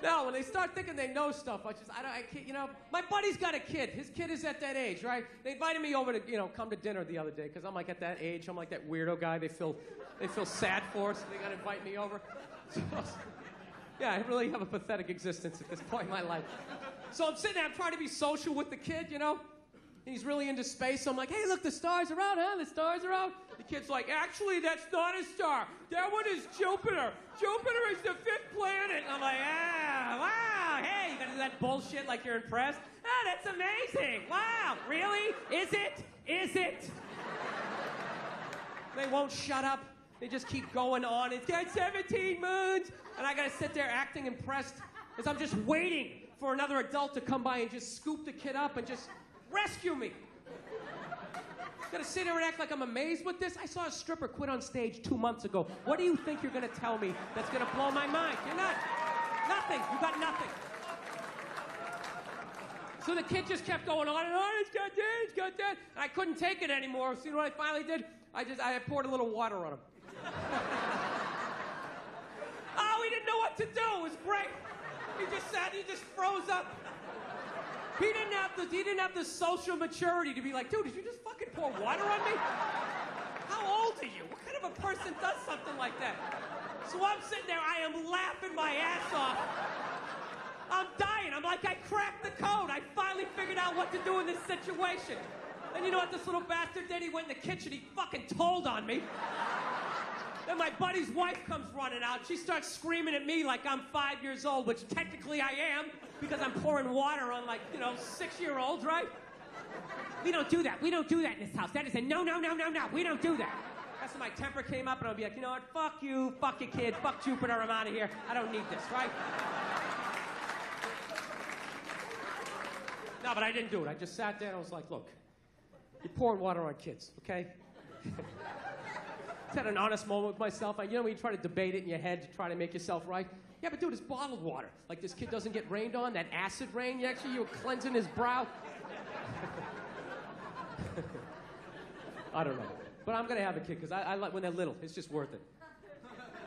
No, when they start thinking they know stuff, I can't, you know, my buddy's got a kid. His kid is at that age, right? They invited me over to, you know, come to dinner the other day, because I'm like at that age, I'm like that weirdo guy they feel sad for, so they got to invite me over. So, yeah, I really have a pathetic existence at this point in my life. So I'm sitting there, I'm trying to be social with the kid, you know? He's really into space, so I'm like, hey, look, the stars are out, huh? The stars are out. The kid's like, actually, that's not a star. That one is Jupiter. Jupiter is the 5th planet. And I'm like, wow, hey, you gotta do that bullshit like you're impressed? Ah, that's amazing. Wow, really? Is it? Is it? They won't shut up. They just keep going on. It's got 17 moons. And I gotta sit there acting impressed as I'm just waiting for another adult to come by and just scoop the kid up and just rescue me. Gonna sit here and act like I'm amazed with this? I saw a stripper quit on stage 2 months ago. What do you think you're gonna tell me that's gonna blow my mind? You're not. Nothing. You got nothing. So the kid just kept going on and on. It's got this, it's got that. And I couldn't take it anymore. So you know what I finally did? I poured a little water on him. Oh, he didn't know what to do. It was great. He just sat, he just froze up. He didn't have the social maturity to be like, dude, did you just fucking pour water on me? How old are you? What kind of a person does something like that? So I'm sitting there, I am laughing my ass off. I'm dying. I'm like, I cracked the code. I finally figured out what to do in this situation. And you know what this little bastard did? He went in the kitchen, he fucking told on me. Then my buddy's wife comes running out. She starts screaming at me like I'm 5 years old, which technically I am, because I'm pouring water on, like, you know, 6-year-olds, right? We don't do that. We don't do that in this house. That is a no, no, no, no, no. We don't do that. That's when my temper came up, and I'll be like, you know what? Fuck you, fuck your kid, fuck Jupiter, I'm out of here. I don't need this, right? No, but I didn't do it. I just sat there and I was like, look, you're pouring water on kids, okay? Just had an honest moment with myself. You know when you try to debate it in your head to try to make yourself right? Yeah, but dude, it's bottled water. Like this kid doesn't get rained on, that acid rain, you're cleansing his brow. I don't know. But I'm gonna have a kid because I like when they're little. It's just worth it.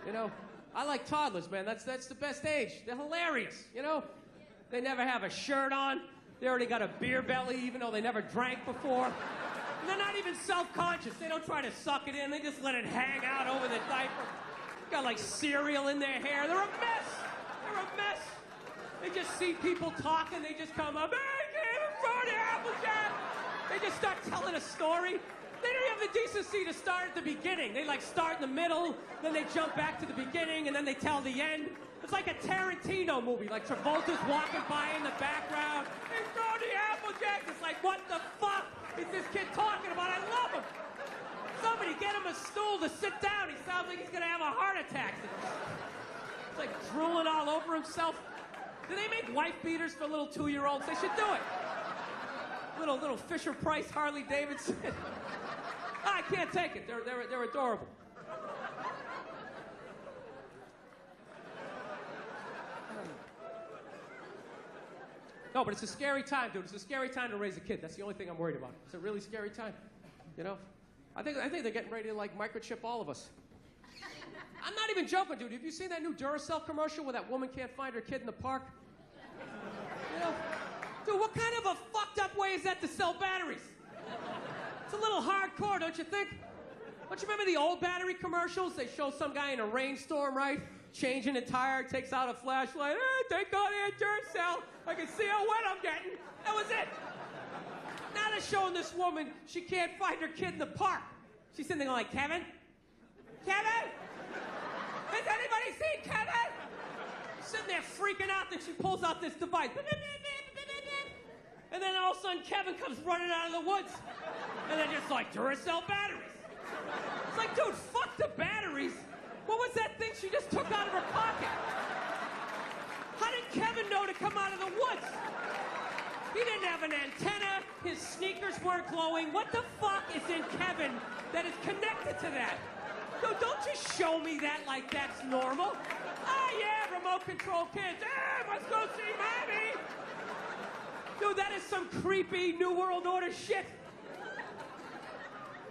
You know? I like toddlers, man. That's the best age. They're hilarious, you know? They never have a shirt on. They already got a beer belly, even though they never drank before. And they're not even self-conscious. They don't try to suck it in. They just let it hang out over the diaper. Got like cereal in their hair. They're a mess. They're a mess. They just see people talking. They just come up, hey, give him for the Applejack. They just start telling a story. They don't have the decency to start at the beginning. They like start in the middle, then they jump back to the beginning, and then they tell the end. It's like a Tarantino movie. Like Travolta's walking by in the background. Hey, throw the Applejack. It's like, what the fuck is this kid talking about? I love him. Somebody get him a stool to sit down. He sounds like he's gonna have a heart attack. It's like drooling all over himself. Do they make wife beaters for little 2-year-olds? They should do it. Little Fisher Price Harley Davidson. I can't take it. They're adorable. No, but it's a scary time, dude. It's a scary time to raise a kid. That's the only thing I'm worried about. It's a really scary time, you know? I think they're getting ready to, like, microchip all of us. I'm not even joking, dude. Have you seen that new Duracell commercial where that woman can't find her kid in the park? You know? Dude, what kind of a fucked up way is that to sell batteries? It's a little hardcore, don't you think? Don't you remember the old battery commercials? They show some guy in a rainstorm, right? Changing a tire, takes out a flashlight. Hey, thank God I had Duracell. I can see how wet I'm getting. That was it. Now they're showing this woman, she can't find her kid in the park. She's sitting there going like, Kevin? Kevin? Has anybody seen Kevin? Sitting there freaking out, then she pulls out this device. And then all of a sudden, Kevin comes running out of the woods. And they're just like, Duracell batteries. It's like, dude, fuck the batteries. What was that thing she just took out of her pocket? How did Kevin know to come out of the woods? He didn't have an antenna. His sneakers weren't glowing. What the fuck is in Kevin that is connected to that? Dude, don't just show me that like that's normal. Oh, yeah, remote control kids. Hey, let's go see mommy. Dude, that is some creepy New World Order shit.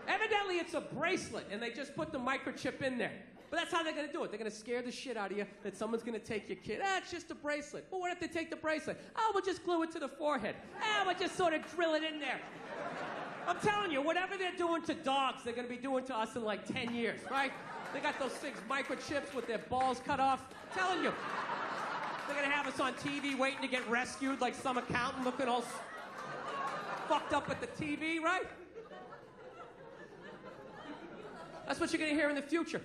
Evidently, it's a bracelet, and they just put the microchip in there. But that's how they're going to do it. They're going to scare the shit out of you that someone's going to take your kid. It's just a bracelet. Well, what if they take the bracelet? Oh, we'll just glue it to the forehead. We'll just sort of drill it in there. I'm telling you, whatever they're doing to dogs, they're going to be doing to us in like 10 years, right? They got those things, microchips with their balls cut off. I'm telling you. They're going to have us on TV waiting to get rescued like some accountant looking all fucked up at the TV, right? That's what you're going to hear in the future.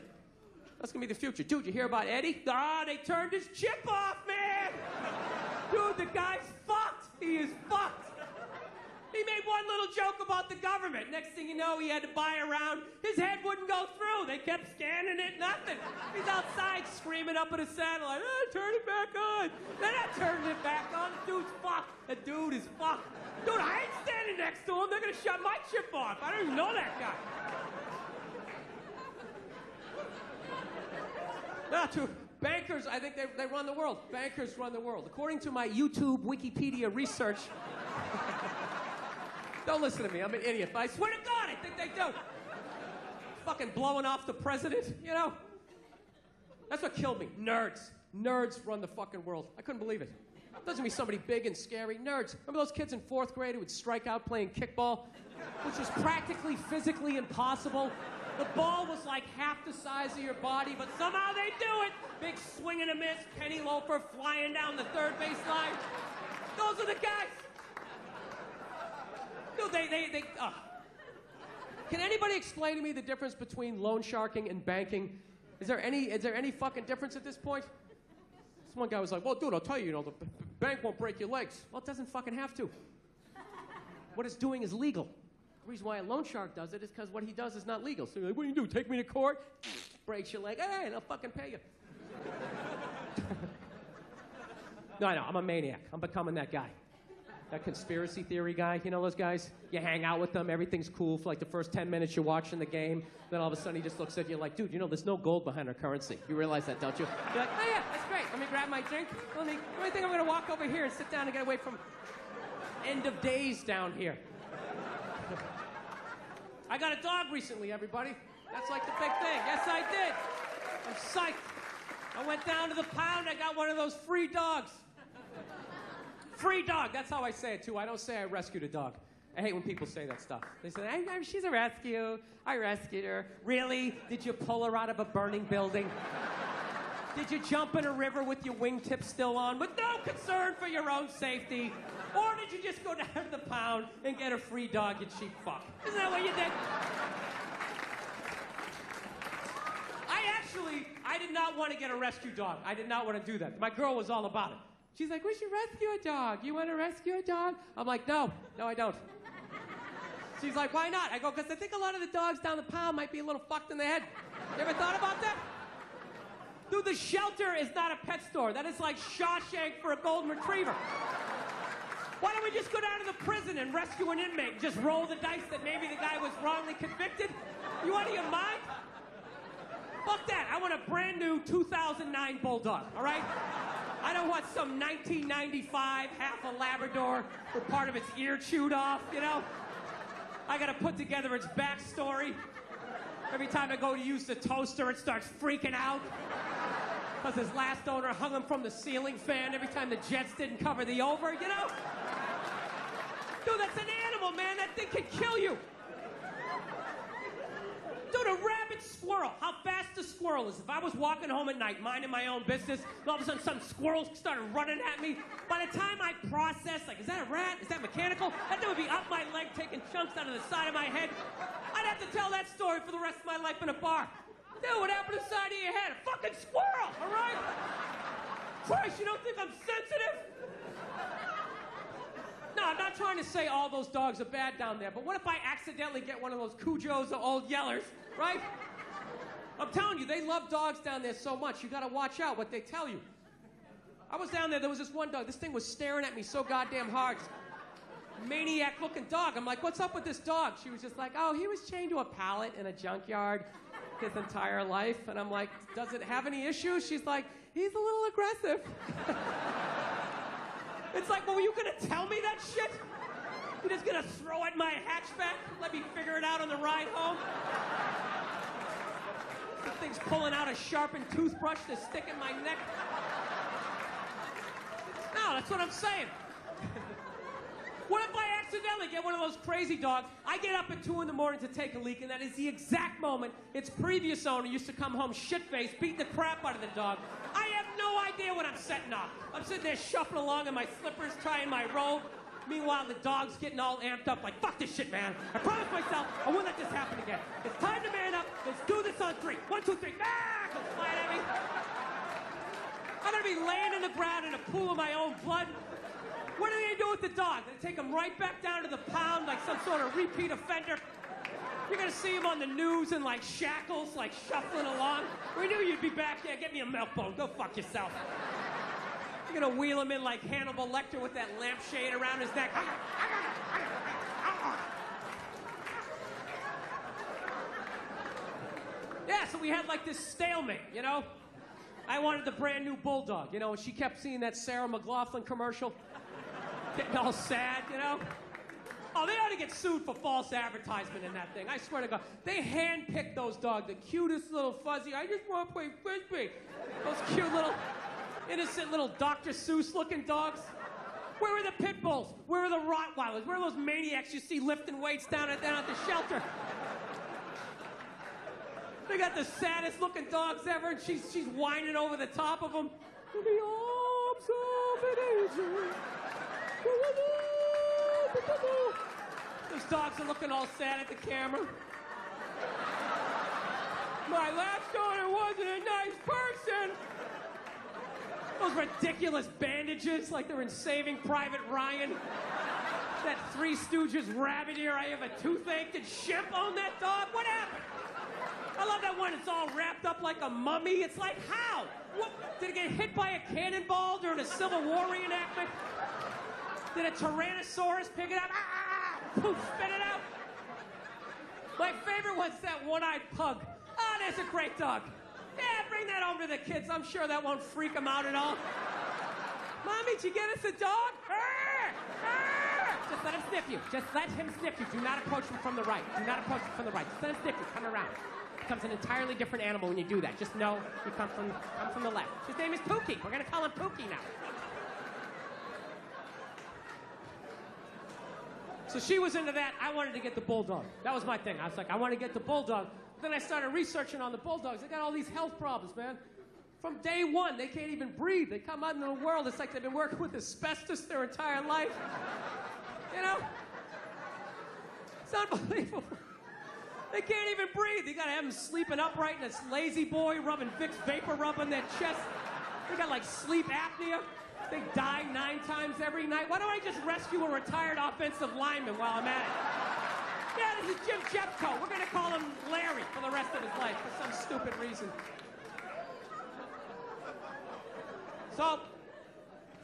That's going to be the future. Dude, you hear about Eddie? They turned his chip off, man! Dude, the guy's fucked. He is fucked. He made one little joke about the government. Next thing you know, he had to buy a round. His head wouldn't go through. They kept scanning it, nothing. He's outside screaming up at a satellite, turn it back on. They're not turning it back on. The dude's fucked. The dude is fucked. Dude, I ain't standing next to him. They're going to shut my chip off. I don't even know that guy. To bankers, I think they run the world. Bankers run the world. According to my YouTube Wikipedia research, don't listen to me, I'm an idiot. But I swear to God, I think they do. Fucking blowing off the president, you know? That's what killed me. Nerds. Nerds run the fucking world. I couldn't believe it. Doesn't mean somebody big and scary. Nerds. Remember those kids in 4th grade who would strike out playing kickball? Which was practically physically impossible. The ball was like half the size of your body, but somehow they do it. Big swing and a miss, penny loafer flying down the 3rd base line. Those are the guys. Dude, Can anybody explain to me the difference between loan sharking and banking? Is there any fucking difference at this point? This one guy was like, well, dude, I'll tell you, the bank won't break your legs. Well, it doesn't fucking have to. What it's doing is legal. The reason why a loan shark does it is because what he does is not legal. So you're like, what do you do? Take me to court? Breaks your leg. Hey, they'll fucking pay you. No, I'm a maniac. I'm becoming that guy. That conspiracy theory guy, you know those guys? You hang out with them, everything's cool for like the first 10 minutes you're watching the game. Then all of a sudden he just looks at you like, dude, there's no gold behind our currency. You realize that, don't you? You're like, oh yeah, that's great. Let me grab my drink. I think I'm gonna walk over here and sit down and get away from end of days down here. I got a dog recently, everybody. That's like the big thing. Yes, I did. I'm psyched. I went down to the pound, I got one of those free dogs. Free dog, that's how I say it too. I don't say I rescued a dog. I hate when people say that stuff. They say, she's a rescue. I rescued her. Really? Did you pull her out of a burning building? Did you jump in a river with your wingtips still on with no concern for your own safety? Or did you just go down to the pound and get a free dog, you cheap fuck? Isn't that what you did? I did not want to get a rescue dog. I did not want to do that. My girl was all about it. She's like, we should rescue a dog. You want to rescue a dog? I'm like, no, I don't. She's like, why not? I go, because I think a lot of the dogs down the pound might be a little fucked in the head. You ever thought about that? Dude, the shelter is not a pet store. That is like Shawshank for a golden retriever. Why don't we just go down to the prison and rescue an inmate and just roll the dice that maybe the guy was wrongly convicted? You out of your mind? Fuck that. I want a brand new 2009 Bulldog, all right? I don't want some 1995 half a Labrador with part of its ear chewed off, you know? I gotta put together its backstory. Every time I go to use the toaster, it starts freaking out. Because his last owner hung him from the ceiling fan every time the Jets didn't cover the over, you know? Dude, that's an animal, man. That thing can kill you. Dude, a rabid squirrel. How fast a squirrel is. If I was walking home at night, minding my own business, and all of a sudden some squirrels started running at me, by the time I processed, like, is that a rat? Is that mechanical? That thing would be up my leg, taking chunks out of the side of my head. I'd have to tell that story for the rest of my life in a bar. Dude, what happened to the side of your head? A fucking squirrel, all right? Christ, you don't think I'm sensitive? No, I'm not trying to say all those dogs are bad down there, but what if I accidentally get one of those Cujos or old Yellers, right? I'm telling you, they love dogs down there so much, you gotta watch out what they tell you. I was down there was this one dog, this thing was staring at me so goddamn hard. Maniac-looking dog. I'm like, what's up with this dog? She was just like, oh, he was chained to a pallet in a junkyard his entire life. And I'm like, does it have any issues? She's like, he's a little aggressive. It's like, well, were you gonna tell me that shit? You're just gonna throw at my hatchback? Let me figure it out on the ride home? The thing's pulling out a sharpened toothbrush to stick in my neck. No, that's what I'm saying. What if I accidentally get one of those crazy dogs? I get up at 2 in the morning to take a leak, and that is the exact moment its previous owner used to come home shit-faced, beating the crap out of the dog. I have no idea what I'm setting up. I'm sitting there shuffling along in my slippers, tying my robe. Meanwhile, the dog's getting all amped up like, fuck this shit, man. I promised myself I won't let this happen again. It's time to man up. Let's do this on 3. 1, 2, 3. Ah! Goes flying at me. I'm going to be laying in the ground in a pool of my own blood. What are they going to do with the dog? They take him right back down to the pound like some sort of repeat offender. You're going to see him on the news in, like, shackles, like, shuffling along. We knew you'd be back there. Get me a milk bone. Go fuck yourself. You're going to wheel him in like Hannibal Lecter with that lampshade around his neck. Yeah, so we had, like, this stalemate, you know? I wanted the brand new bulldog, you know, and she kept seeing that Sarah McLachlan commercial. Getting all sad, you know? Oh, they ought to get sued for false advertisement in that thing. I swear to God. They handpicked those dogs, the cutest little fuzzy, I just want to play Frisbee. Those cute little, innocent little Dr. Seuss-looking dogs. Where are the pit bulls? Where are the Rottweilers? Where are those maniacs you see lifting weights down at the shelter? They got the saddest-looking dogs ever, and she's whining over the top of them. In the arms of an angel. Those dogs are looking all sad at the camera. My last owner wasn't a nice person. Those ridiculous bandages, like they're in Saving Private Ryan. That Three Stooges rabbit ear, I have a toothache. Did Shemp own that dog? What happened? I love that one. It's all wrapped up like a mummy. It's like, how? What? Did it get hit by a cannonball during a Civil War reenactment? Did a Tyrannosaurus pick it up? Ah! Poof, spit it out. My favorite was that one-eyed pug. Oh, there's a great dog. Yeah, bring that over to the kids. I'm sure that won't freak them out at all. Mommy, did you get us a dog? Arr! Arr! Just let him sniff you. Just let him sniff you. Do not approach him from the right. Do not approach him from the right. Just let him sniff you. Come around. Becomes an entirely different animal when you do that. Just know you come from the left. His name is Pookie. We're going to call him Pookie now. So she was into that. I wanted to get the bulldog. That was my thing. I was like, I want to get the bulldog. Then I started researching on the bulldogs. They got all these health problems, man. From day one, they can't even breathe. They come out into the world. It's like they've been working with asbestos their entire life. You know? It's unbelievable. They can't even breathe. You got to have them sleeping upright in a lazy boy, rubbing Vicks vapor rub on their chest. They got like sleep apnea. They die 9 times every night. Why don't I just rescue a retired offensive lineman while I'm at it? Yeah, this is Jim Jeffco. We're going to call him Larry for the rest of his life for some stupid reason. So,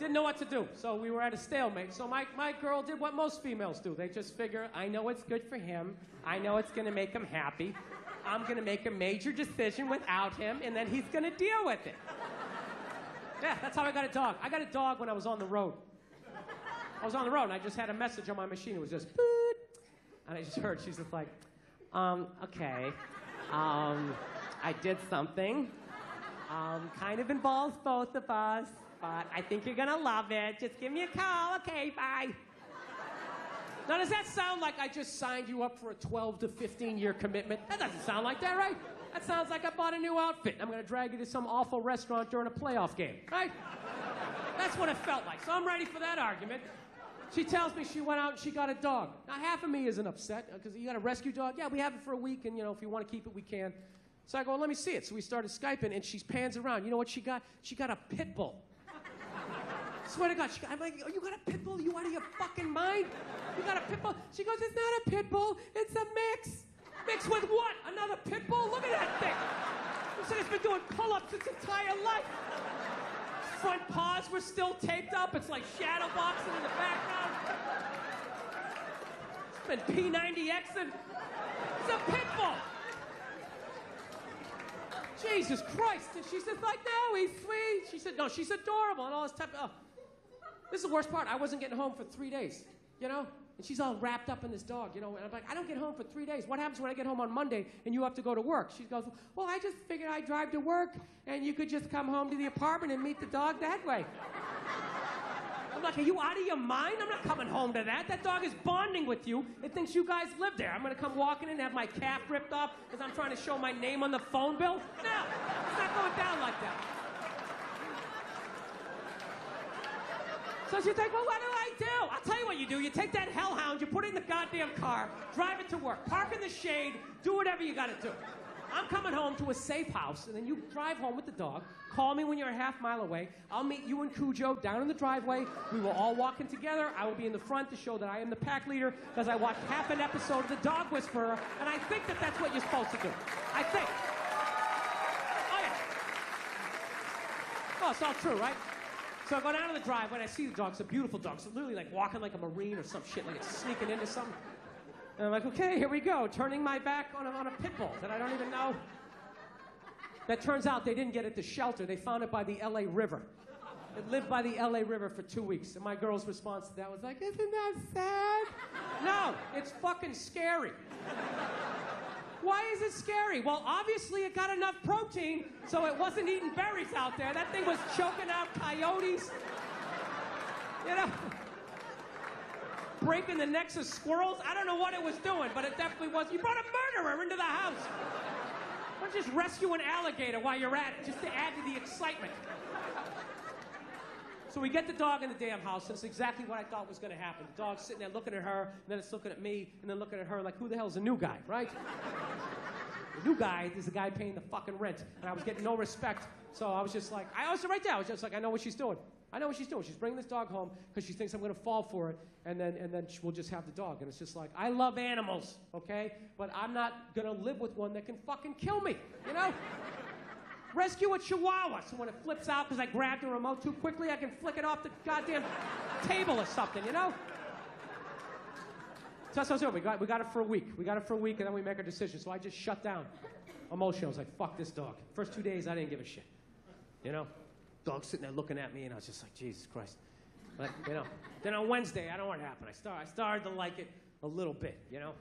didn't know what to do. So we were at a stalemate. So my girl did what most females do. They just figure, I know it's good for him. I know it's going to make him happy. I'm going to make a major decision without him, and then he's going to deal with it. Yeah, that's how I got a dog. I got a dog when I was on the road. I was on the road, and I just had a message on my machine. It was just, boot. And I just heard, she's just like, okay. I did something. Kind of involves both of us, but I think you're gonna love it. Just give me a call. Okay, bye. Now, does that sound like I just signed you up for a 12 to 15-year commitment? That doesn't sound like that, right? That sounds like I bought a new outfit. I'm gonna drag you to some awful restaurant during a playoff game, right? That's what it felt like. So I'm ready for that argument. She tells me she went out and she got a dog. Now, half of me isn't upset, because you got a rescue dog? Yeah, we have it for a week, and, you know, if you want to keep it, we can. So I go, well, let me see it. So we started Skyping, and she pans around. You know what she got? She got a pit bull. Swear to God, I'm like, oh, you got a pit bull? You out of your fucking mind? You got a pit bull? She goes, it's not a pit bull, it's a mix. Mix with what? Another pit bull? Look at that thing. This thing has been doing pull-ups its entire life. Front paws were still taped up. It's like shadow boxing in the background. It's been P90Xing. It's a pit bull. Jesus Christ. And she said, like, no, he's sweet. She said, no, she's adorable and all this type of, oh. This is the worst part. I wasn't getting home for 3 days. you know? And she's all wrapped up in this dog, you know? And I'm like, I don't get home for 3 days. What happens when I get home on Monday and you have to go to work? She goes, well, I just figured I'd drive to work and you could just come home to the apartment and meet the dog that way. I'm like, are you out of your mind? I'm not coming home to that. That dog is bonding with you. It thinks you guys live there. I'm going to come walking in and have my calf ripped off because I'm trying to show my name on the phone bill? No, it's not going down like that. So she's like, well, what do I do? I'll tell you what you do. You take that hellhound, you put it in the goddamn car, drive it to work, park in the shade, do whatever you got to do. I'm coming home to a safe house, and then you drive home with the dog. Call me when you're a half mile away. I'll meet you and Cujo down in the driveway. We will all walk in together. I will be in the front to show that I am the pack leader because I watched half an episode of The Dog Whisperer, and I think that that's what you're supposed to do. I think. Oh, yeah. Oh, it's all true, right? So I go down to the driveway, and I see the dog. It's a beautiful dog. It's literally like walking like a Marine or some shit, like it's sneaking into something. And I'm like, okay, here we go. Turning my back on a pit bull that I don't even know. That turns out they didn't get it to shelter. They found it by the LA River. It lived by the LA River for 2 weeks. And my girl's response to that was like, isn't that sad? No, it's fucking scary. Why is it scary? Well, obviously it got enough protein, so it wasn't eating berries out there. That thing was choking out coyotes. You know? Breaking the necks of squirrels. I don't know what it was doing, but it definitely was. You brought a murderer into the house. Why don't you just rescue an alligator while you're at it, just to add to the excitement. So we get the dog in the damn house, and it's exactly what I thought was going to happen. The dog's sitting there looking at her, and then it's looking at me, and then looking at her like, who the hell's the new guy, right? The new guy is the guy paying the fucking rent, and I was getting no respect. So I was just like, I was right there. I was just like, I know what she's doing. I know what she's doing. She's bringing this dog home because she thinks I'm going to fall for it, and then we'll just have the dog. And it's just like, I love animals, okay? But I'm not going to live with one that can fucking kill me, you know? Rescue a chihuahua, so when it flips out because I grabbed the remote too quickly, I can flick it off the goddamn table or something, you know? So we got it for a week. We got it for a week, and then we make a decision. So I just shut down emotionally. I was like, fuck this dog. First 2 days, I didn't give a shit, you know? Dog sitting there looking at me, and I was just like, Jesus Christ. But, you know, then on Wednesday, I don't know what happened. I started to like it a little bit, you know?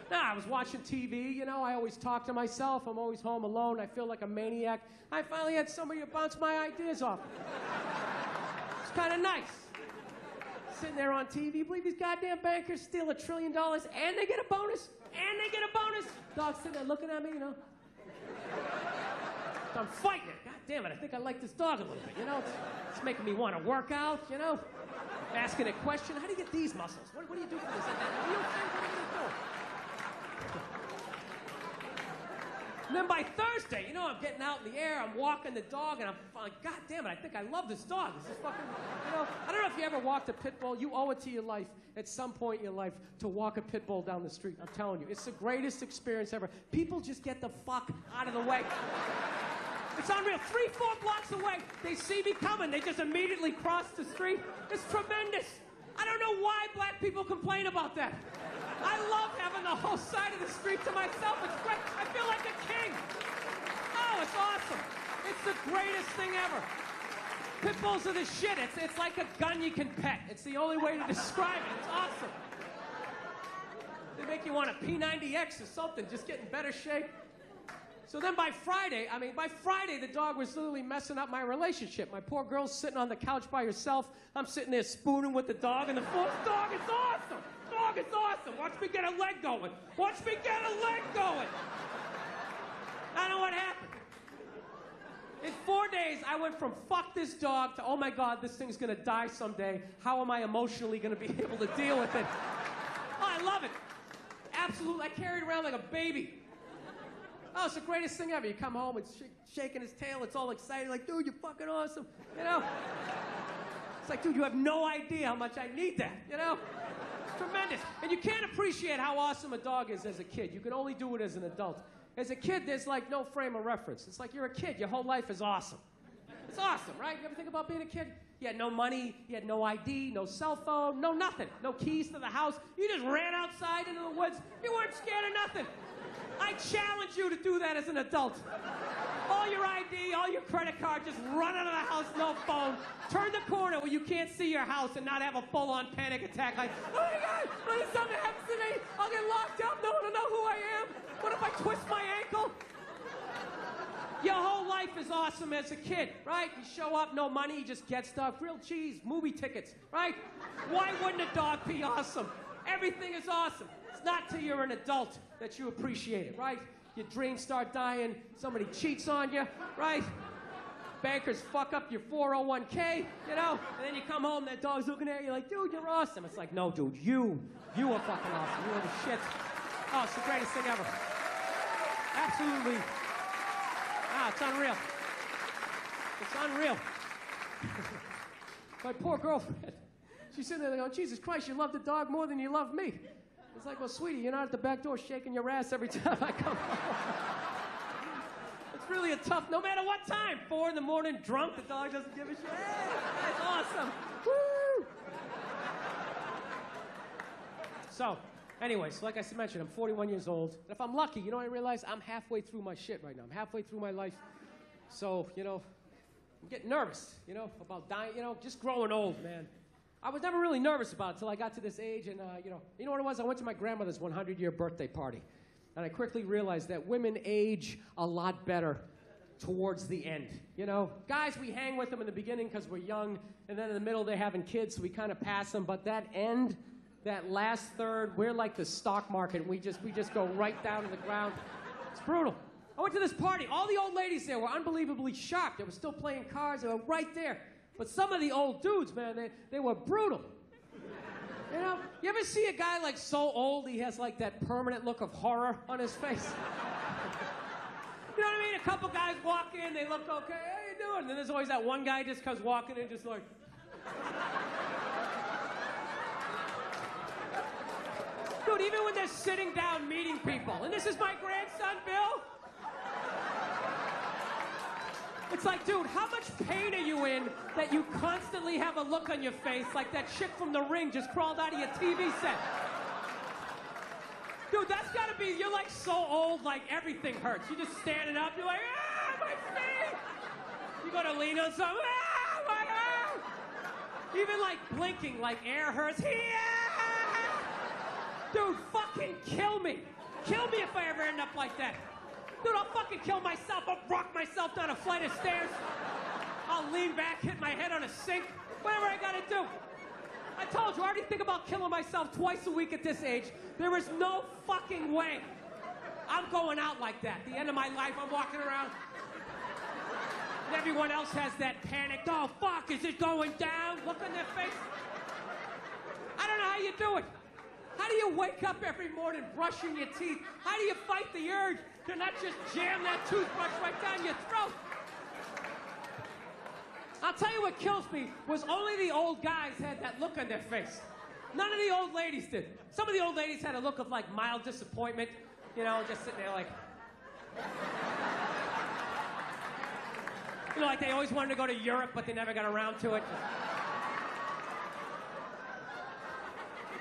I was watching TV, you know, I always talk to myself. I'm always home alone. I feel like a maniac. I finally had somebody to bounce my ideas off. It's kind of nice. Sitting there on TV, you believe these goddamn bankers steal $1 trillion and they get a bonus? And they get a bonus? Dog's sitting there looking at me, you know? So I'm fighting it. God damn it, I think I like this dog a little bit, you know? It's making me want to work out, you know? Asking a question, how do you get these muscles? What do you do for this? Are you okay? What are you doing? And then by Thursday, you know, I'm getting out in the air, I'm walking the dog, and I'm like, God damn it, I think I love this dog. This is fucking, you know, I don't know if you ever walked a pit bull. You owe it to your life at some point in your life to walk a pit bull down the street. I'm telling you, it's the greatest experience ever. People just get the fuck out of the way. It's unreal. 3-4 blocks away, they see me coming. They just immediately cross the street. It's tremendous. I don't know why black people complain about that. I love having the whole side of the street to myself. It's great. I feel like a king. Oh, it's awesome. It's the greatest thing ever. Pit bulls are the shit. It's like a gun you can pet. It's the only way to describe it. It's awesome. They make you want a P90X or something. Just get in better shape. So then by Friday, the dog was literally messing up my relationship. My poor girl's sitting on the couch by herself. I'm sitting there spooning with the dog, and the dog is awesome. Dog is awesome. Watch me get a leg going. Watch me get a leg going. I know what happened. In 4 days, I went from fuck this dog to, oh my God, this thing's gonna die someday. How am I emotionally gonna be able to deal with it? Oh, I love it. Absolutely. I carry it around like a baby. Oh, it's the greatest thing ever. You come home, it's shaking his tail, it's all excited, like, dude, you're fucking awesome, you know? It's like, dude, you have no idea how much I need that, you know? It's tremendous. And you can't appreciate how awesome a dog is as a kid. You can only do it as an adult. As a kid, there's like no frame of reference. It's like you're a kid, your whole life is awesome. It's awesome, right? You ever think about being a kid? You had no money, you had no ID, no cell phone, no nothing, no keys to the house. You just ran outside into the woods. You weren't scared of nothing. I challenge you to do that as an adult. All your ID, all your credit card, just run out of the house, no phone. Turn the corner where you can't see your house and not have a full-on panic attack like, oh my God, what if something happens to me? I'll get locked up, no one will know who I am. What if I twist my ankle? Your whole life is awesome as a kid, right? You show up, no money, you just get stuff, grilled cheese, movie tickets, right? Why wouldn't a dog be awesome? Everything is awesome. It's not till you're an adult that you appreciate it, right? Your dreams start dying, somebody cheats on you, right? Bankers fuck up your 401k, you know? And then you come home, that dog's looking at you like, dude, you're awesome. It's like, no, dude, you are fucking awesome. You are the shit. Oh, it's the greatest thing ever. Absolutely. Ah, it's unreal. It's unreal. My poor girlfriend. She's sitting there going, Jesus Christ, you love the dog more than you love me. It's like, well, sweetie, you're not at the back door shaking your ass every time I come home. It's really a tough, no matter what time. 4 in the morning, drunk, the dog doesn't give a shit. Hey, that's awesome. Woo! So, anyways, like I mentioned, I'm 41 years old. And if I'm lucky, you know what I realize? I'm halfway through my shit right now. I'm halfway through my life. So, you know, I'm getting nervous, you know, about dying, you know, just growing old, man. I was never really nervous about it until I got to this age, and, you know what it was? I went to my grandmother's 100-year birthday party, and I quickly realized that women age a lot better towards the end. You know, guys, we hang with them in the beginning because we're young, and then in the middle they're having kids, so we kind of pass them, but that end, that last third, we're like the stock market, and we just go right down to the ground. It's brutal. I went to this party. All the old ladies there were unbelievably sharp. They were still playing cards. They were right there. But some of the old dudes, man, they were brutal. You know, you ever see a guy like so old he has like that permanent look of horror on his face? You know what I mean? A couple guys walk in, they look okay, how you doing? And then there's always that one guy just comes walking in just like... Dude, even when they're sitting down meeting people, and this is my grandson, Bill. It's like, dude, how much pain are you in that you constantly have a look on your face like that chick from The Ring just crawled out of your TV set? Dude, that's gotta be, you're like so old, like everything hurts. You're just standing up, you're like, ah, my feet! You gotta lean on something, ah, my arm! Even like blinking, like air hurts, dude, fucking kill me. Kill me if I ever end up like that. Dude, I'll fucking kill myself. I'll rock myself down a flight of stairs. I'll lean back, hit my head on a sink. Whatever I gotta do. I told you, I already think about killing myself twice a week at this age. There is no fucking way I'm going out like that. The end of my life, I'm walking around. And everyone else has that panic. Oh, fuck, is it going down? Look on their face. I don't know how you do it. How do you wake up every morning brushing your teeth? How do you fight the urge to not just jam that toothbrush right down your throat? I'll tell you what kills me was only the old guys had that look on their face. None of the old ladies did. Some of the old ladies had a look of like mild disappointment, you know, just sitting there like... You know, like they always wanted to go to Europe, but they never got around to it.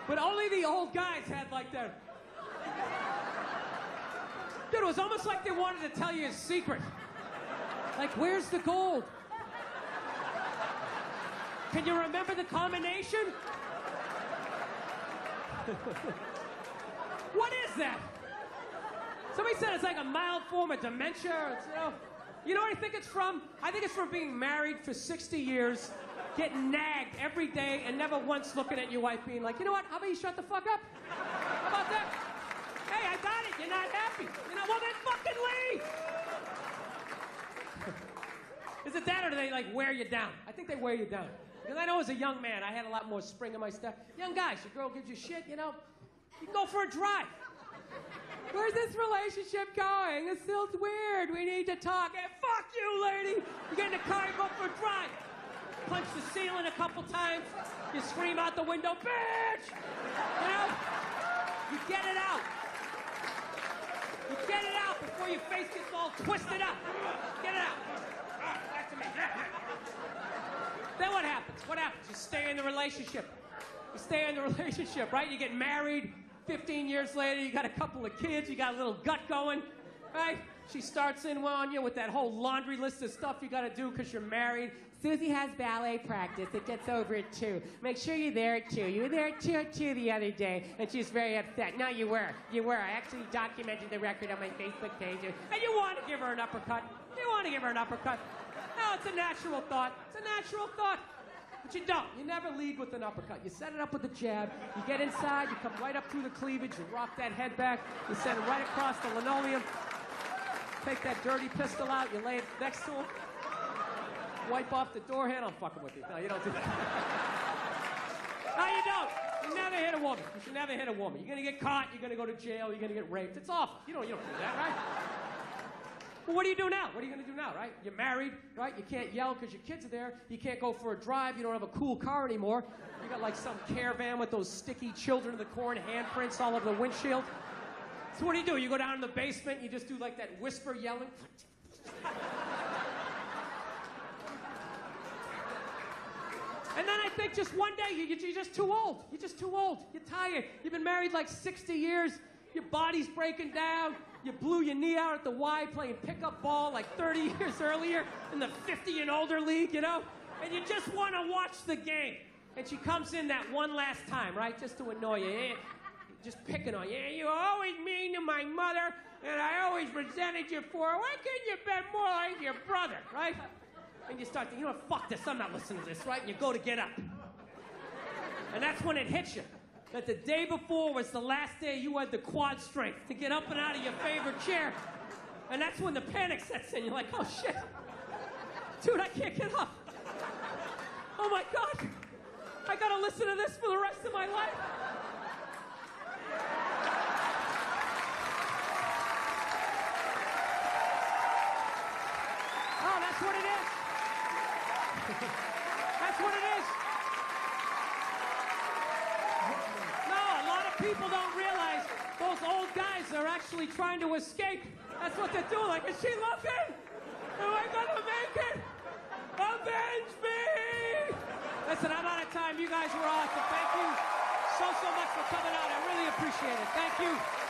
But only the old guys had like that. Dude, it was almost like they wanted to tell you a secret. Like, where's the gold? Can you remember the combination? What is that? Somebody said it's like a mild form of dementia. It's, you know what I think it's from? I think it's from being married for 60 years, getting nagged every day, and never once looking at your wife being like, you know what, how about you shut the fuck up? How about that? Hey, I got it, you're not happy. You know, well then fucking leave! Is it that or do they like wear you down? I think they wear you down. Because I know as a young man, I had a lot more spring in my step. Young guys, your girl gives you shit, you know, you can go for a drive. Where's this relationship going? It feels weird. We need to talk. Hey, fuck you, lady. You get in the car, you go for a drive. Punch the ceiling a couple times. You scream out the window, bitch! You know? You get it out. You get it out before your face gets all twisted up. Get it out. Back to me. Then what happens? What happens? You stay in the relationship. You stay in the relationship, right? You get married. 15 years later, you got a couple of kids, you got a little gut going. right? She starts in on you with that whole laundry list of stuff you gotta do because you're married. Susie has ballet practice. It gets over at 2. Make sure you're there at 2. You were there at 2 the other day, and she's very upset. No, you were. You were. I actually documented the record on my Facebook page. And you want to give her an uppercut. You want to give her an uppercut. No, it's a natural thought. It's a natural thought. But you don't. You never lead with an uppercut. You set it up with a jab. You get inside. You come right up through the cleavage. You rock that head back. You send it right across the linoleum. Take that dirty pistol out. You lay it next to him. Wipe off the door handle. I'm fucking with you. No, you don't do that. No, you don't. You never hit a woman. You should never hit a woman. You're going to get caught. You're going to go to jail. You're going to get raped. It's awful. You don't do that, right? Well, what do you do now? What are you going to do now, right? You're married, right? You can't yell because your kids are there. You can't go for a drive. You don't have a cool car anymore. You got like some caravan with those sticky children of the corn handprints all over the windshield. So what do? You go down in the basement. You just do like that whisper yelling. And then I think just one day, you're just too old. You're just too old. You're tired. You've been married like 60 years. Your body's breaking down. You blew your knee out at the Y playing pickup ball like 30 years earlier in the 50 and older league, you know? And you just want to watch the game. And she comes in that one last time, right? Just to annoy you. Yeah, just picking on you. You're always mean to my mother, and I always resented you for her. Why can't you be more like your brother, right? And you start thinking, you know what, fuck this, I'm not listening to this, right? And you go to get up. And that's when it hits you. That the day before was the last day you had the quad strength to get up and out of your favorite chair. And that's when the panic sets in. You're like, oh shit. Dude, I can't get up. Oh my God. I gotta listen to this for the rest of my life. Oh, that's what it is. That's what it is. No, a lot of people don't realize those old guys are actually trying to escape. That's what they're doing. Like, is she looking? Am I gonna make it? Avenge me! Listen, I'm out of time. You guys were awesome. Thank you so much for coming out. I really appreciate it. Thank you.